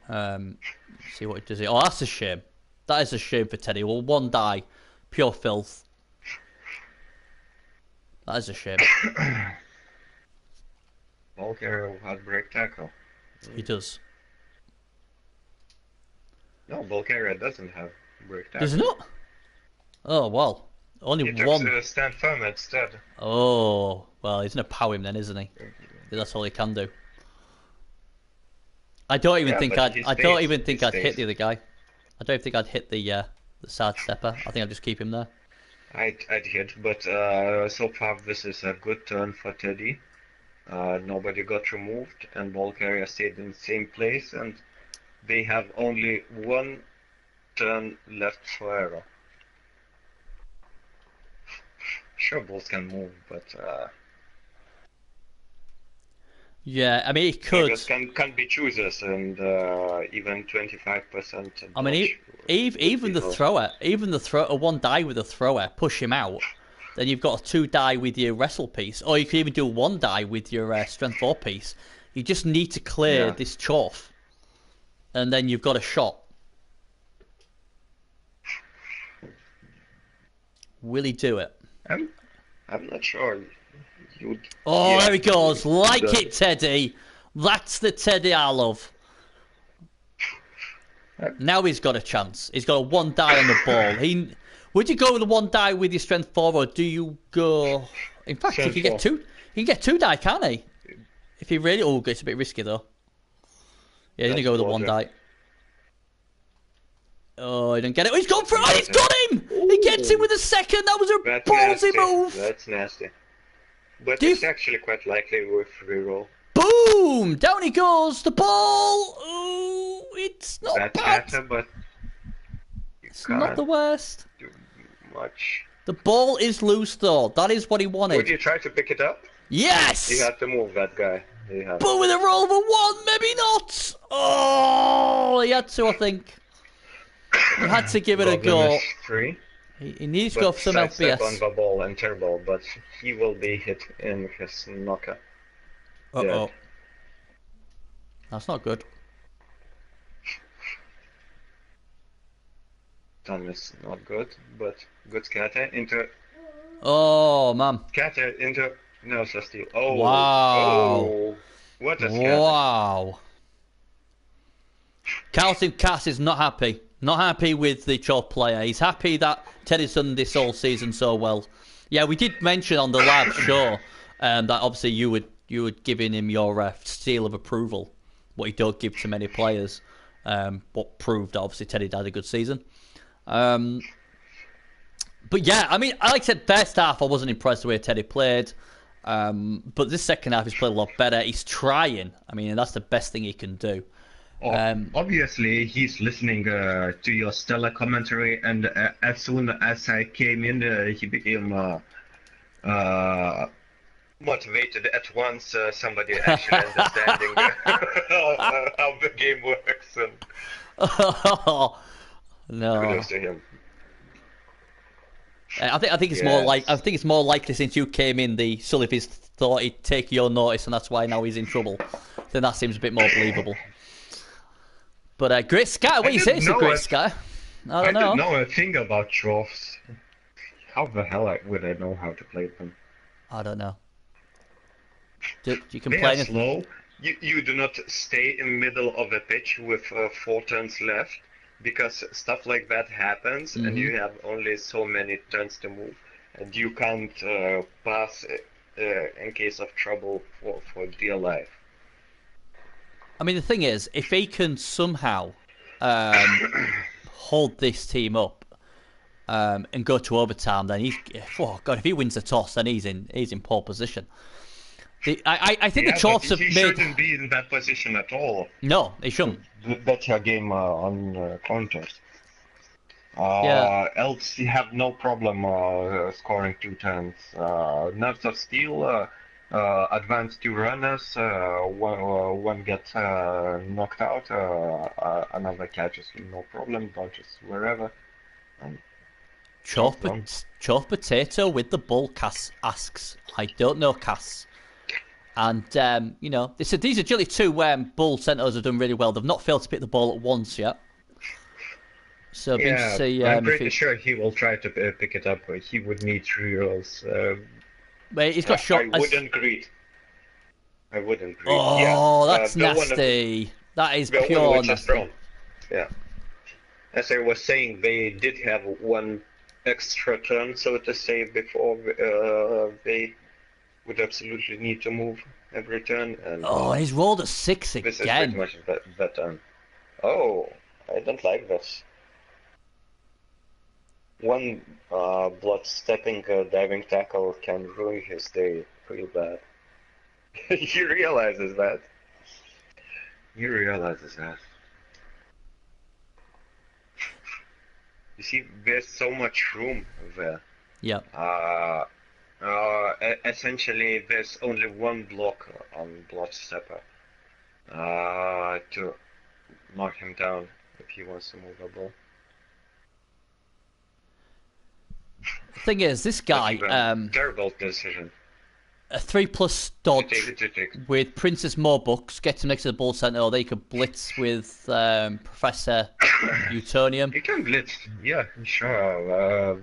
See what he does here. Oh, that's a shame. That is a shame for Teddy. Well, 1 die. Pure filth. That is a shame. Bulgaria has break tackle. He does. No, Bulgaria doesn't have break tackle. Does it not? Oh, well. Only he one. Took stand firm instead. Oh, well, he's going to pow him then, isn't he? That's all he can do. I don't even think I'd hit the other guy. I don't think I'd hit the side stepper. I think I'd just keep him there. I'd hit, but so far this is a good turn for Teddy. Nobody got removed, and Bulgaria stayed in the same place, and they have only 1 turn left for error. Sure, Bulls can move, but yeah, I mean, he could. Beggars can be choosers, and even 25%. I mean, even the thrower, 1 die with a thrower, push him out. Then you've got a 2 die with your wrestle piece, or you could even do 1 die with your strength 4 piece. You just need to clear this Chorf, and then you've got a shot. Will he do it? I'm not sure. Oh, there he goes. Like it, Teddy. That's the Teddy I love. Now he's got a chance. He's got a 1 die on the ball. Would you go with the 1 die with your strength 4, or do you go? In fact, he can get 2. He can get 2 die, can't he? If he really, it's a bit risky though. Yeah, he's gonna go with the 1 die. Oh, he didn't get it. Oh, he's gone for it. Oh, he's got him. He gets him with a 2nd. That was a ballsy move. That's nasty. But it's actually quite likely with reroll. Boom! Down he goes. The ball. Oh, it's not bad. Better, but it's not the worst. Do much. The ball is loose though. That is what he wanted. Would you try to pick it up? Yes. You have to move that guy. But with a roll of a 1, maybe not. Oh, he had to, I think. He had to give it a go. 3. He needs to go for some LPS. On the ball and turbo, but he will be hit in his knocker. Uh-oh. That's not good. Time is not good, but good scatter into... Oh, man. Scatter into... No, so steal. Oh. Wow. Oh. What a scatter. Wow. Carlton Cass is not happy. Not happy with the top player. He's happy that Teddy's done this whole season so well. Yeah, we did mention on the live show that obviously you would giving him your seal of approval, what he don't give to many players, but proved that obviously Teddy had a good season. But yeah, I mean, like I said, first half I wasn't impressed the way Teddy played, but this second half he's played a lot better. He's trying. I mean, and that's the best thing he can do. Obviously, he's listening to your stellar commentary, and as soon as I came in, he became motivated at once. Somebody actually understanding how the game works. And no. kudos to him. I think it's more like it's more likely since you came in, the Sullivan's thought he'd take your notice, and that's why now he's in trouble. Then that seems a bit more believable. But Great Sky, what do you say to Great Sky? I don't know. I don't know a thing about dwarves. How the hell would I know how to play them? I don't know. Do you They are complain? slow. You do not stay in the middle of a pitch with 4 turns left, because stuff like that happens, and you have only so many turns to move, and you can't pass in case of trouble for dear life. I mean, the thing is, if he can somehow hold this team up and go to overtime, then if he wins the toss, then he's in pole position. I think the Chorfs have he made. shouldn't be in that position at all. No, he shouldn't. Bet your game on counters. Yeah. Elves have no problem scoring 2 turns. Nerves of Steel advance 2 runners. One gets knocked out. Another catches no problem. Dodges wherever. Chopped potato with the bull, Cass asks. I don't know, Cass. And, these agility 2 bull centres have done really well. They've not failed to pick the ball at once yet. So Yeah, see, I'm pretty sure he will try to pick it up. He would need 3 rolls. But he's got shot. I wouldn't agree. Oh, yeah. that's nasty. That is The one pure which is nasty. wrong. Yeah. As I was saying, they did have 1 extra turn, so to say, before they would absolutely need to move every turn. And He's rolled a 6 this again. is pretty much that turn. Oh, I don't like this. 1 blood stepping diving tackle can ruin his day pretty bad. He realizes that. You see, there's so much room there. Yeah. Essentially, there's only 1 block on blood stepper to knock him down if he wants to move the ball. The thing is, this guy, Terrible decision. a 3+ dodge Take. with Princess Morbooks, gets him next to the ball centre, or they could blitz with Professor Utonium. You can blitz, yeah, sure.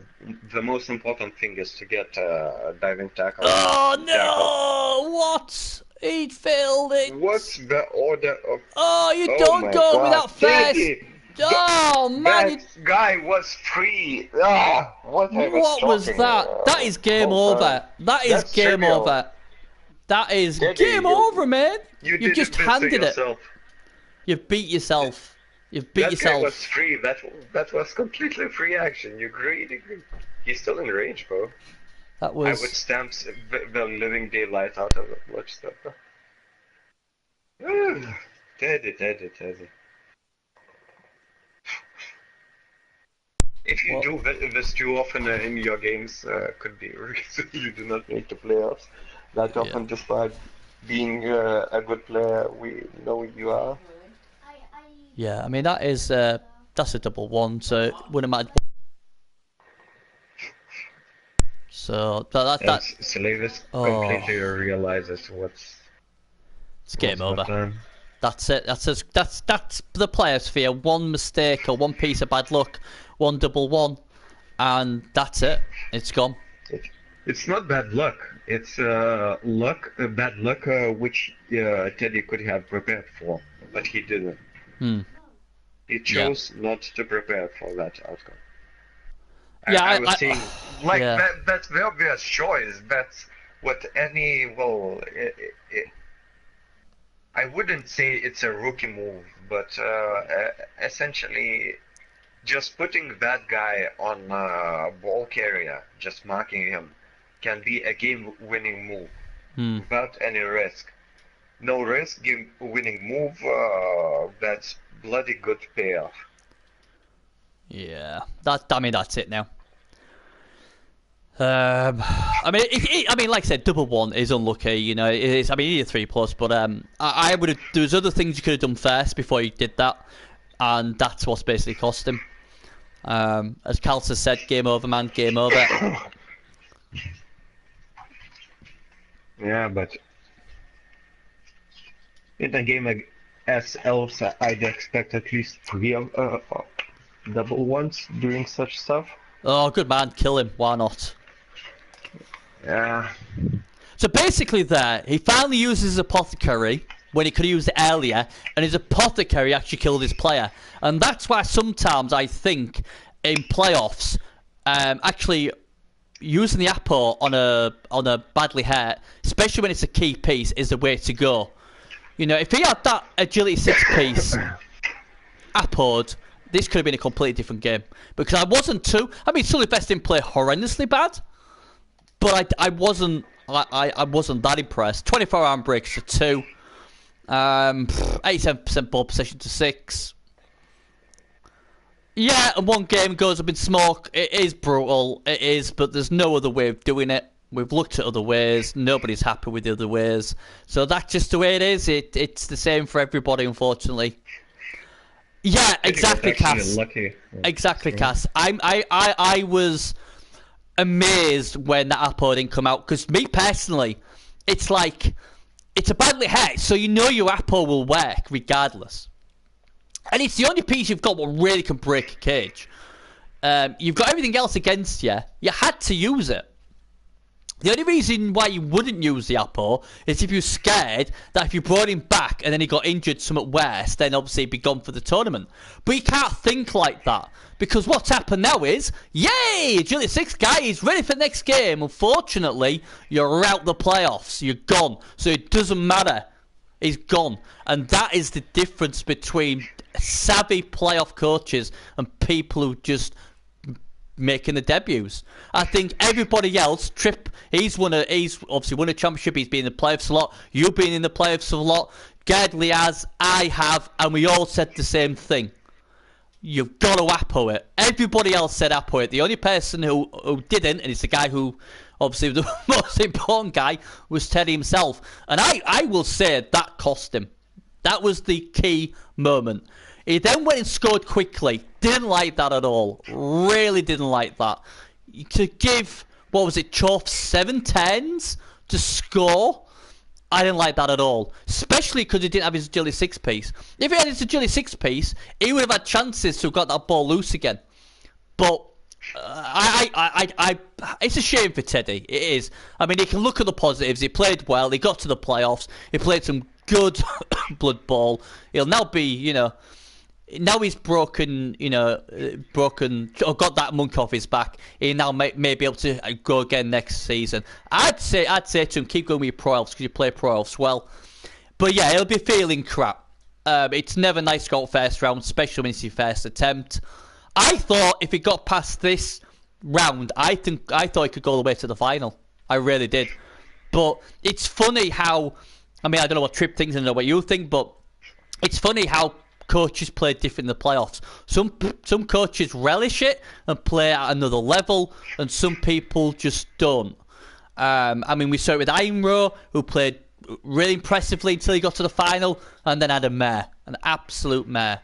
The most important thing is to get a diving tackle. Oh no! What? He failed it. What's the order of... Oh, you don't go without first. Teddy, Oh man! that guy was free. Ah, what was that? That is game over. That is That's game trivial. over. That is Teddy, game over, man. You You've just did this to handed it. yourself. You've beat yourself. You've beat That guy yourself. was free. That was completely free action. You agreed. He's still in range, bro. That I would was. stamp the living daylight out of the watch stepper. Teddy. If you do this too often in your games, could be a reason you do not make the playoffs that often, despite being a good player. We know you are. Yeah, I mean that's a double 1, so it wouldn't matter. So that Solavis completely realizes it's game over. Time. That's it. That's the player sphere. 1 mistake or 1 piece of bad luck, 1 double 1, and that's it. It's gone. It's not bad luck. It's bad luck, which Teddy could have prepared for, but he didn't. He chose not to prepare for that outcome. Yeah, I was saying, like, yeah. that's the obvious choice. That's what any, well, I wouldn't say it's a rookie move, but essentially just putting that guy on ball carrier, just marking him, can be a game-winning move without any risk. No risk, game-winning move, that's bloody good payoff. Yeah, that's it now. I mean, like I said, double one is unlucky. You know, it is. I mean, you need a 3+, but I would have. There's other things you could have done first before you did that, and that's what's basically cost him. As Calcer said, game over, man, game over. Yeah, but in a game as Elves, I'd expect at least 3 of double ones doing such stuff. Oh, good man, kill him. Why not? Yeah. So basically there, he finally uses his apothecary when he could have used it earlier, and his apothecary actually killed his player. And that's why sometimes I think in playoffs, actually using the Apo on a badly hurt, especially when it's a key piece, is the way to go. You know, if he had that agility 6 piece Apo'd, this could have been a completely different game. Because I wasn't too... I mean, Sullyfest didn't play horrendously bad, but I wasn't that impressed. 24 arm breaks to 2. 87% ball possession to 6. Yeah, and one game goes up in smoke. It is brutal. It is, but there's no other way of doing it. We've looked at other ways. Nobody's happy with the other ways. So that's just the way it is. It's the same for everybody, unfortunately. Yeah, exactly, Cass. Lucky. Exactly, Cass. I was amazed when that Apo didn't come out, because me personally, it's like, it's a badly hit, so you know your Apo will work regardless. And it's the only piece you've got what really can break a cage. You've got everything else against you. You had to use it. The only reason why you wouldn't use the Apo is if you're scared that if you brought him back and then he got injured somewhat worse, then obviously he'd be gone for the tournament. But you can't think like that, because what's happened now is, yay, agility 6 guy is ready for the next game. Unfortunately, you're out the playoffs. You're gone. So it doesn't matter. He's gone. And that is the difference between savvy playoff coaches and people who just making the debuts. I think everybody else, he's obviously won a championship, he's been in the playoffs a lot, you've been in the playoffs a lot, Gardley has, I have, and we all said the same thing. You've got to Apo it. Everybody else said Apo it. The only person who didn't, and it's the guy who obviously the most important guy, was Teddy himself. And I will say that cost him. That was the key moment. He then went and scored quickly. Didn't like that at all. Really didn't like that. To give, what was it, Choff 7 10s to score? I didn't like that at all. Especially because he didn't have his agility 6 piece. If he had his agility 6 piece, he would have had chances to have got that ball loose again. But it's a shame for Teddy. It is. I mean, he can look at the positives. He played well. He got to the playoffs. He played some good blood ball. He'll now be, you know... Now he's broken, or got that monk off his back. He now may be able to go again next season. I'd say to him, keep going with your Pro Elves, because you play Pro Elves well. But yeah, he'll be feeling crap. It's never nice to go out first round, especially when it's your first attempt. I thought if he got past this round, I thought he could go all the way to the final. I really did. But it's funny how, I mean, I don't know what Trip thinks, I don't know what you think, but it's funny how coaches play different in the playoffs. Some coaches relish it and play at another level, and some people just don't. I mean, we saw it with Imro, who played really impressively until he got to the final, and then had a mare, an absolute mare.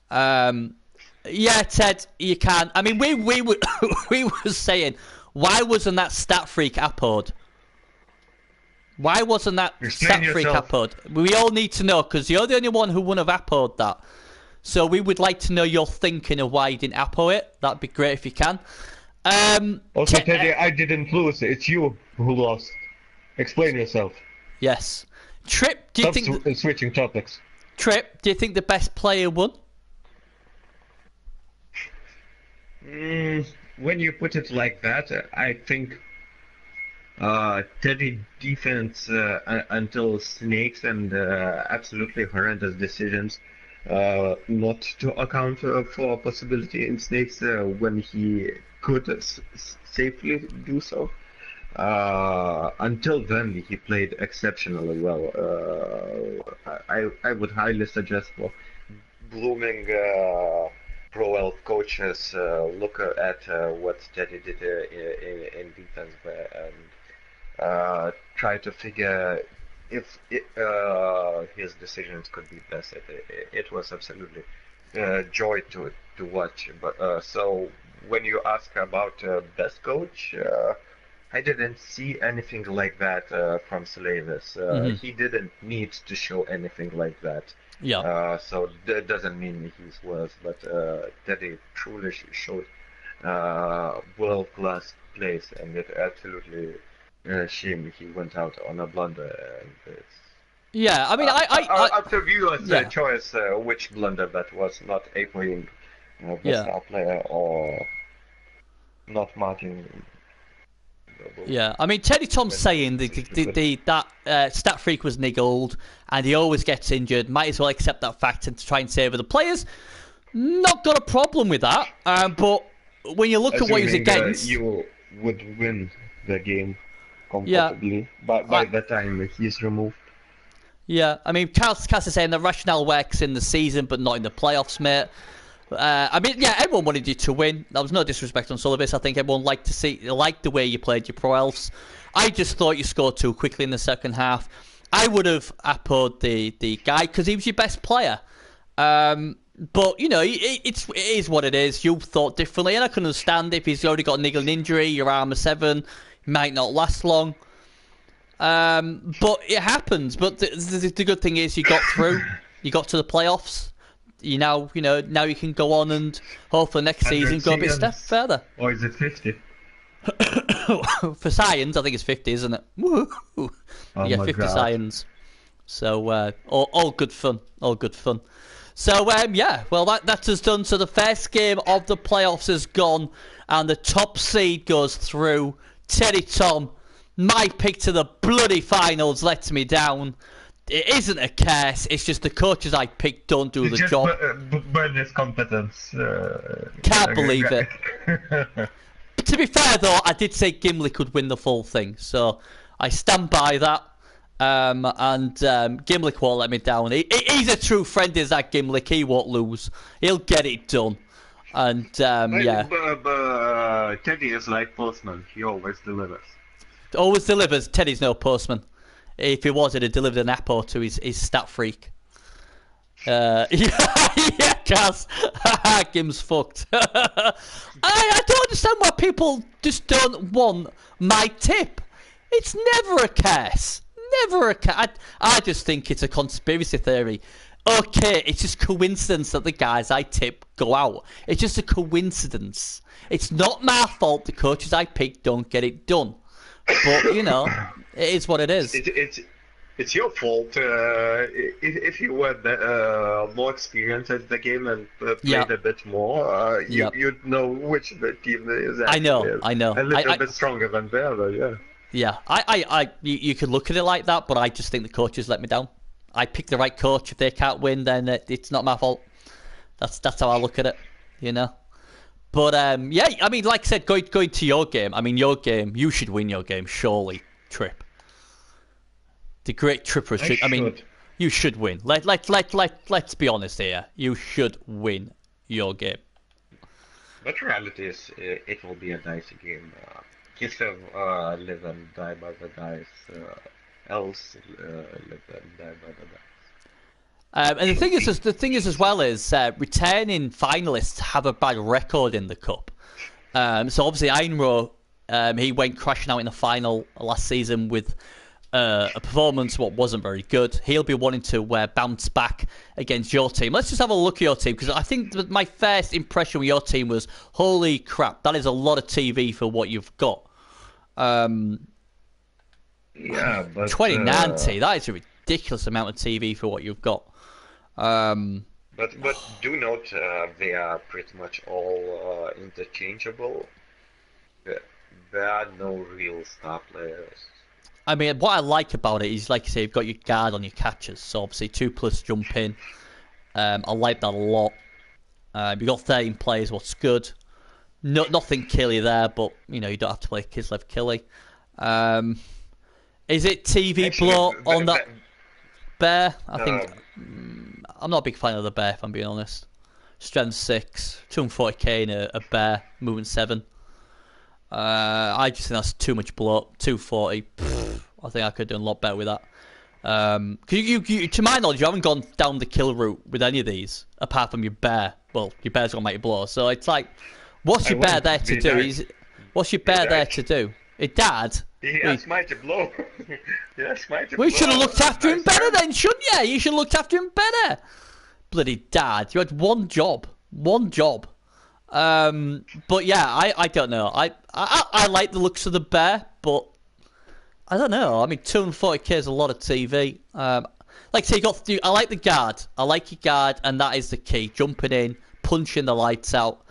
Yeah, Ted, you can. I mean, we were saying, why wasn't that stat freak Apo'd? Why wasn't that stat freak Apo'd? We all need to know, because you're the only one who wouldn't have Apo'd that. So we would like to know your thinking of why you didn't Apo it. That'd be great if you can. Also, Teddy, I didn't lose. It's you who lost. Explain yourself. Yes. Trip, do you think... switching topics. Trip, do you think the best player won? When you put it like that, I think Teddy defense until snakes and absolutely horrendous decisions, not to account for a possibility in snakes when he could safely do so. Until then, he played exceptionally well. I would highly suggest for blooming pro elf coaches look at what Teddy did in defense and try to figure if his decisions could be best. It was absolutely joy to watch. But so when you ask about best coach, I didn't see anything like that from Slavis. He didn't need to show anything like that. Yeah. So that doesn't mean he's worse, but Teddy truly showed world-class plays, and it absolutely shame he went out on a blunder. And it's, yeah, I mean, I up to viewers' choice which blunder that was, not aping the star player or not marking. Yeah, I mean, Teddy Tom's saying that Stat Freak was niggled and he always gets injured. Might as well accept that fact and try and save the players. Not got a problem with that. But when you look at what he's against, you would win the game comfortably. By the time he's removed. Yeah, I mean, Cass is saying the rationale works in the season, but not in the playoffs, mate. I mean, yeah, everyone wanted you to win. There was no disrespect on Sullivan. I think everyone liked the way you played your pro elves. I just thought you scored too quickly in the second half. I would have appoed the guy because he was your best player. But you know, it is what it is. You thought differently, and I can understand if he's already got a niggling injury. Your armor 7 might not last long. But it happens. But the good thing is you got through. You got to the playoffs. Now you can go on and hopefully next season go a bit step further. Or is it 50? For science, I think it's 50, isn't it? Woo-hoo. You get 50 science. So all good fun. All good fun. So yeah, well that is done. So the first game of the playoffs is gone, and the top seed goes through. Teddy Tom, my pick to the bloody finals lets me down. It isn't a curse, it's just the coaches I picked don't do the job. Burn his competence. Can't believe it. To be fair though, I did say Gimli could win the full thing, so I stand by that. And Gimli won't let me down. He's a true friend, is that Gimli. He won't lose. He'll get it done. And yeah. But Teddy is like postman. He always delivers. Always delivers. Teddy's no postman. If he was, he'd have delivered an apple to his stat freak. Yeah, Kaz. Gim's fucked. I don't understand why people just don't want my tip. It's never a curse. Never a curse. I just think it's a conspiracy theory. Okay, it's just coincidence that the guys I tip go out. It's just a coincidence. It's not my fault the coaches I pick don't get it done. But, you know, it is what it is. It's your fault if you were more experienced at the game and played a bit more. You'd know which the team is actually I know. A little bit stronger than the other, yeah. Yeah, you could look at it like that, but I just think the coaches let me down. I picked the right coach. If they can't win, then it's not my fault. That's how I look at it, you know. But yeah, I mean, like I said, going to your game. I mean, your game, you should win your game, surely, Trip. The great Tripper should. I mean, you should win. Let's be honest here. You should win your game. But reality is, it will be a dicey game. Kislev live and die by the dice. Elves live and die by the dice. And the thing is as well is returning finalists have a bad record in the cup. So obviously Einro, he went crashing out in the final last season with a performance what wasn't very good. He'll be wanting to bounce back against your team. Let's just have a look at your team, because I think that my first impression with your team was, holy crap, that is a lot of TV for what you've got. Yeah, but 2090, that is a ridiculous amount of TV for what you've got. But do note they are pretty much all interchangeable. There are no real star players. I mean, what I like about it is, like you say, you've got your guard on your catchers. So obviously 2+ jump in. I like that a lot. You've got 13 players, what's good. Nothing killy there, but you know, you don't have to play Kislev killy. Is it TV blow on that bear? I think I'm not a big fan of the bear, if I'm being honest. Strength 6, 240k in a bear, movement 7. I just think that's too much blow. 240. I think I could have done a lot better with that. Cause you, to my knowledge, you haven't gone down the kill route with any of these, apart from your bear. Well, your bear's got mighty blow, so it's like, what's your bear there to do? What's your bear there to do? It died. He has mighty blow. We should have looked after him better then, shouldn't you? You should have looked after him better. Bloody dad. You had one job. But yeah, I don't know. I like the looks of the bear, but I don't know. I mean, 240k is a lot of TV. Like I say, I like the guard. I like your guard, and that is the key. Jumping in, punching the lights out.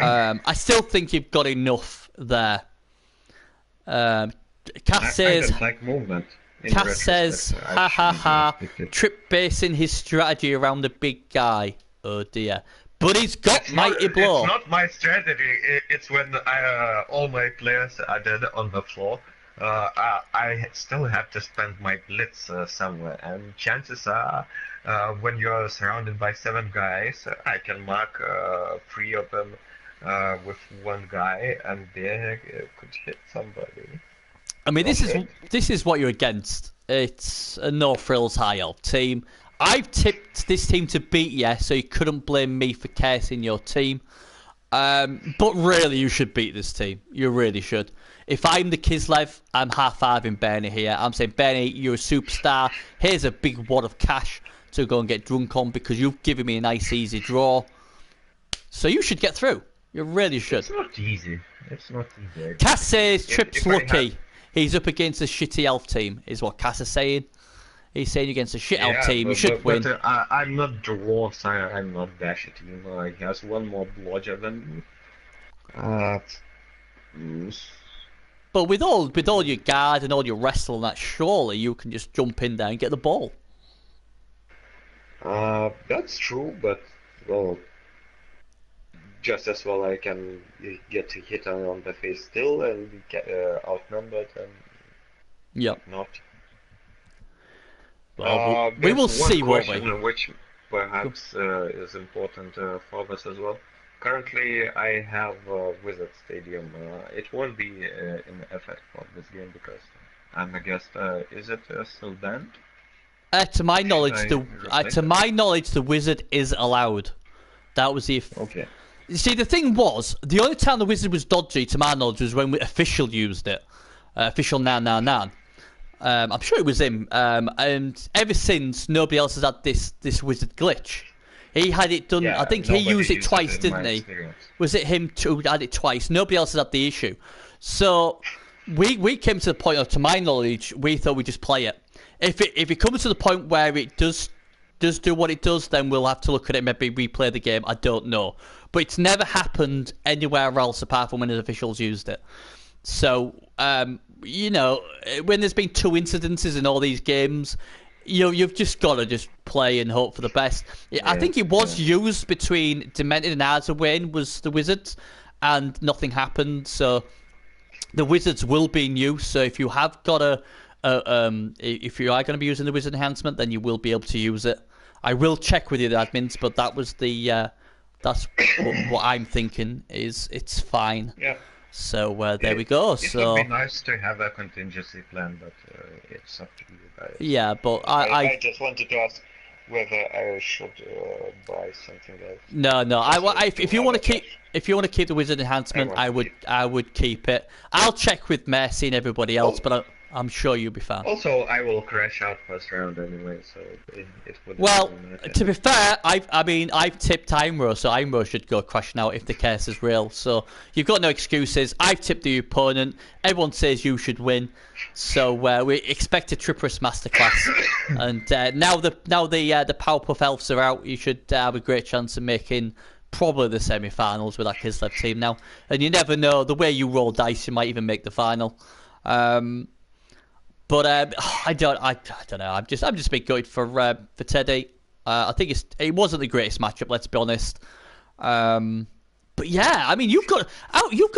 I still think you've got enough there. Cass says, I like movement. Cass says, ha ha ha, trip basing his strategy around the big guy. Oh dear. But he's got mighty blow. It's not my strategy. It's when all my players are dead on the floor. I still have to spend my blitz somewhere, and chances are, when you're surrounded by 7 guys, I can mark 3 of them with 1 guy, and they could hit somebody. I mean, this is what you're against. It's a no frills high elf team. I've tipped this team to beat you, so you couldn't blame me for cursing your team. But really, you should beat this team. You really should. If I'm the Kislev, I'm half-halving Bernie here. I'm saying, Bernie, you're a superstar. Here's a big wad of cash to go and get drunk on, because you've given me a nice, easy draw. So you should get through. You really should. It's not easy. Cass says Trip's lucky. He's up against a shitty elf team, is what Cass is saying. He's saying against a shit elf team, you should win. I'm not dwarf, I'm not dash team. He has 1 more blodger than me. But with all your guard and all your wrestle and that, surely you can just jump in there and get the ball. That's true, but well, just as well I can get hit on the face still and get outnumbered and not. Well, we will see, won't we? Which perhaps is important for us as well. Currently, I have Wizard Stadium. It won't be in effect for this game because I'm a guest. Is it still banned? To my knowledge, the Wizard is allowed. That was the. Okay. You see, the thing was, the only time the Wizard was dodgy, to my knowledge, was when Official used it. Official Nan. I'm sure it was him. And ever since, nobody else has had this Wizard glitch. He had it done. I think he used it twice, didn't he? Was it him who had it twice? Nobody else has had the issue. So we came to the point of, to my knowledge, we thought we'd just play it. If it comes to the point where it does do what it does, then we'll have to look at it, maybe replay the game. I don't know. But it's never happened anywhere else apart from when the officials used it. So, you know, when there's been 2 incidences in all these games, you've just got to just play and hope for the best. I think it was used between Demented and Arzawayne was the Wizards, and nothing happened. So the Wizards will be in use. So if you have got if you are going to be using the Wizard enhancement, then you will be able to use it. I will check with you, the admins, but that was that's what I'm thinking is it's fine. Yeah. So there we go. It would be nice to have a contingency plan, but it's up to you guys. Yeah, but I just wanted to ask whether I should buy something else. No. If you want to keep the Wizard enhancement, I would keep it. I'll check with Mercy and everybody else, but I'm sure you'll be fine. Also, I will crash out first round anyway, so it wouldn't Well, really matter. to be fair, I've tipped Imro, so Imro should go crashing out if the case is real. So you've got no excuses. I've tipped the opponent. Everyone says you should win. So we expect a Trippers masterclass. And now the Powerpuff Elves are out, you should have a great chance of making probably the semi-finals with that Kislev team now. And you never know, the way you roll dice, you might even make the final. But I don't know. I'm just a bit gutted for Teddy. I think it wasn't the greatest matchup. Let's be honest. But yeah, I mean, you've got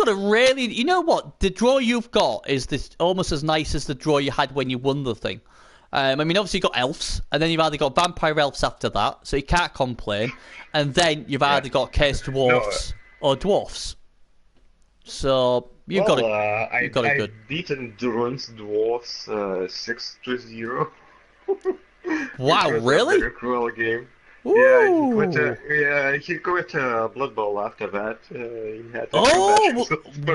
a really, you know what? The draw you've got is this almost as nice as the draw you had when you won the thing. I mean, obviously you've got Elves, and then you've either got Vampire Elves after that, so you can't complain. And then you've either got Chaos Dwarfs or Dwarfs. So you've got a good. I've beaten Duran's Dwarfs 6-0. Wow, really? A very cruel game. Ooh. He quit Blood Bowl after that. He had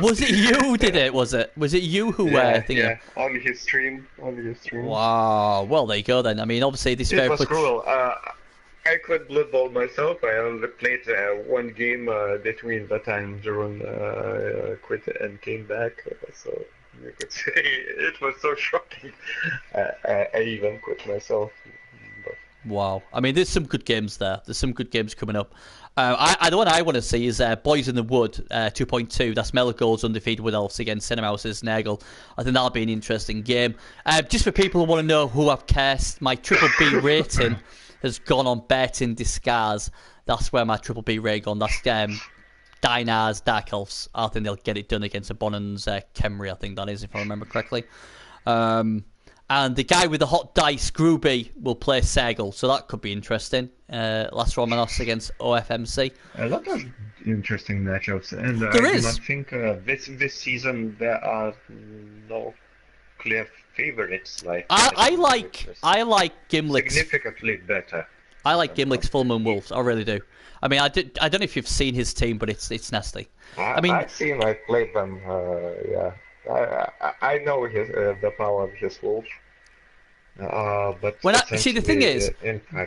was it you who did it? Was it you who yeah, on his stream. Wow. Well, there you go then. I mean, obviously this it was cruel. I quit Blood Bowl myself. I only played one game between the time Duran quit and came back. So you could say it was so shocking. I even quit myself. Wow. I mean, there's some good games there. There's some good games coming up. The one I want to see is Boys in the Wood 2.2. That's Melagol's undefeated Wood Elves against Cinemouse's Nagel. I think that'll be an interesting game. Just for people who want to know who I've cast, my Triple B rating has gone on betting Discars. That's where my Triple B rating on. That's Dinar's Dark Elves. I think they'll get it done against Abonnon's Kemri, I think that is, if I remember correctly. And the guy with the hot dice, Groovy, will play Segel, so that could be interesting. Las Romanos against OFMC. A lot of interesting matchups, and there is. I think this season there are no clear favorites. I like Gimlick's significantly better. I like Gimlick's Full Moon Wolves. I really do. I mean, I don't know if you've seen his team, but it's nasty. I've seen. I played them. Yeah. I know the power of his wolves, but the thing is,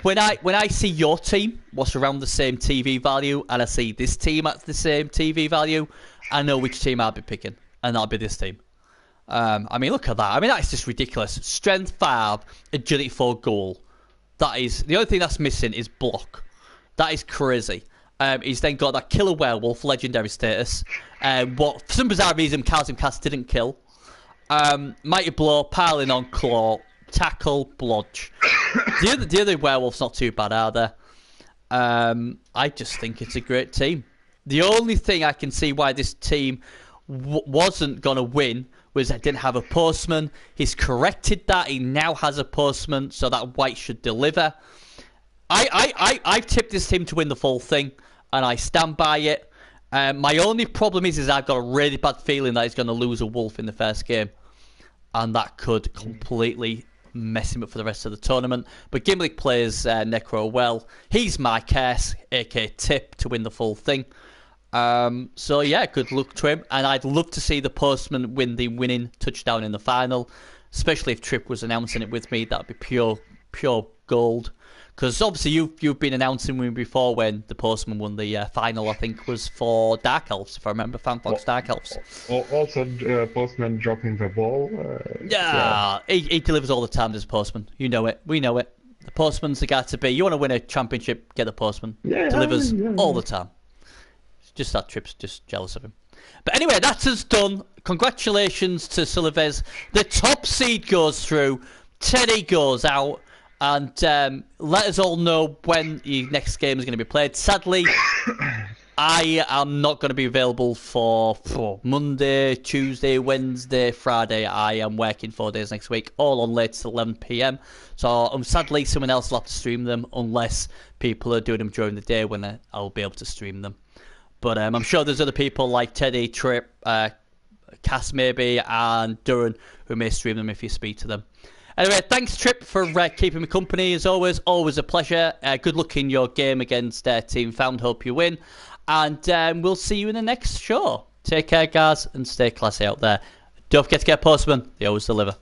when I see your team, what's around the same TV value, and I see this team at the same TV value, I know which team I'll be picking, and that'll be this team. I mean, look at that. I mean, that's just ridiculous. Strength 5, agility 4 goal. That is the only thing that's missing is block. That is crazy. He's then got that killer werewolf legendary status. What for some bizarre reason Kazim Cast didn't kill. Mighty blow, piling on claw, tackle, blodge. The other werewolf's not too bad, are there? I just think it's a great team. The only thing I can see why this team wasn't gonna win was I didn't have a postman. He's corrected that. He now has a postman, so that white should deliver. I've tipped this team to win the full thing, and I stand by it. My only problem is I've got a really bad feeling that he's going to lose a wolf in the first game, and that could completely mess him up for the rest of the tournament. But Gimlick plays Necro well. He's my curse, aka tip, to win the full thing. So yeah, good luck to him, and I'd love to see the postman win the winning touchdown in the final, especially if Trip was announcing it with me. That'd be pure gold. Because obviously you've been announcing me before when the postman won the final. I think was for Dark Elves, if I remember, FanFox Dark Elves. Also, postman dropping the ball. He delivers all the time. This postman, you know it. We know it. The postman's the guy to be. You want to win a championship, get the postman. Delivers all the time. It's just that Trip's just jealous of him. But anyway, that's us done. Congratulations to Sullivan. The top seed goes through. Teddy goes out. And let us all know when your next game is going to be played. Sadly, I am not going to be available for Monday, Tuesday, Friday. I am working 4 days next week, all on late to 11 p.m. So sadly, someone else will have to stream them unless people are doing them during the day when I'll be able to stream them. But I'm sure there's other people like Teddy, Trip, Cass maybe, and Duran who may stream them if you speak to them. Anyway, thanks, Trip, for keeping me company, as always. Always a pleasure. Good luck in your game against Team Found. Hope you win. And we'll see you in the next show. Take care, guys, and stay classy out there. Don't forget to get a postman. They always deliver.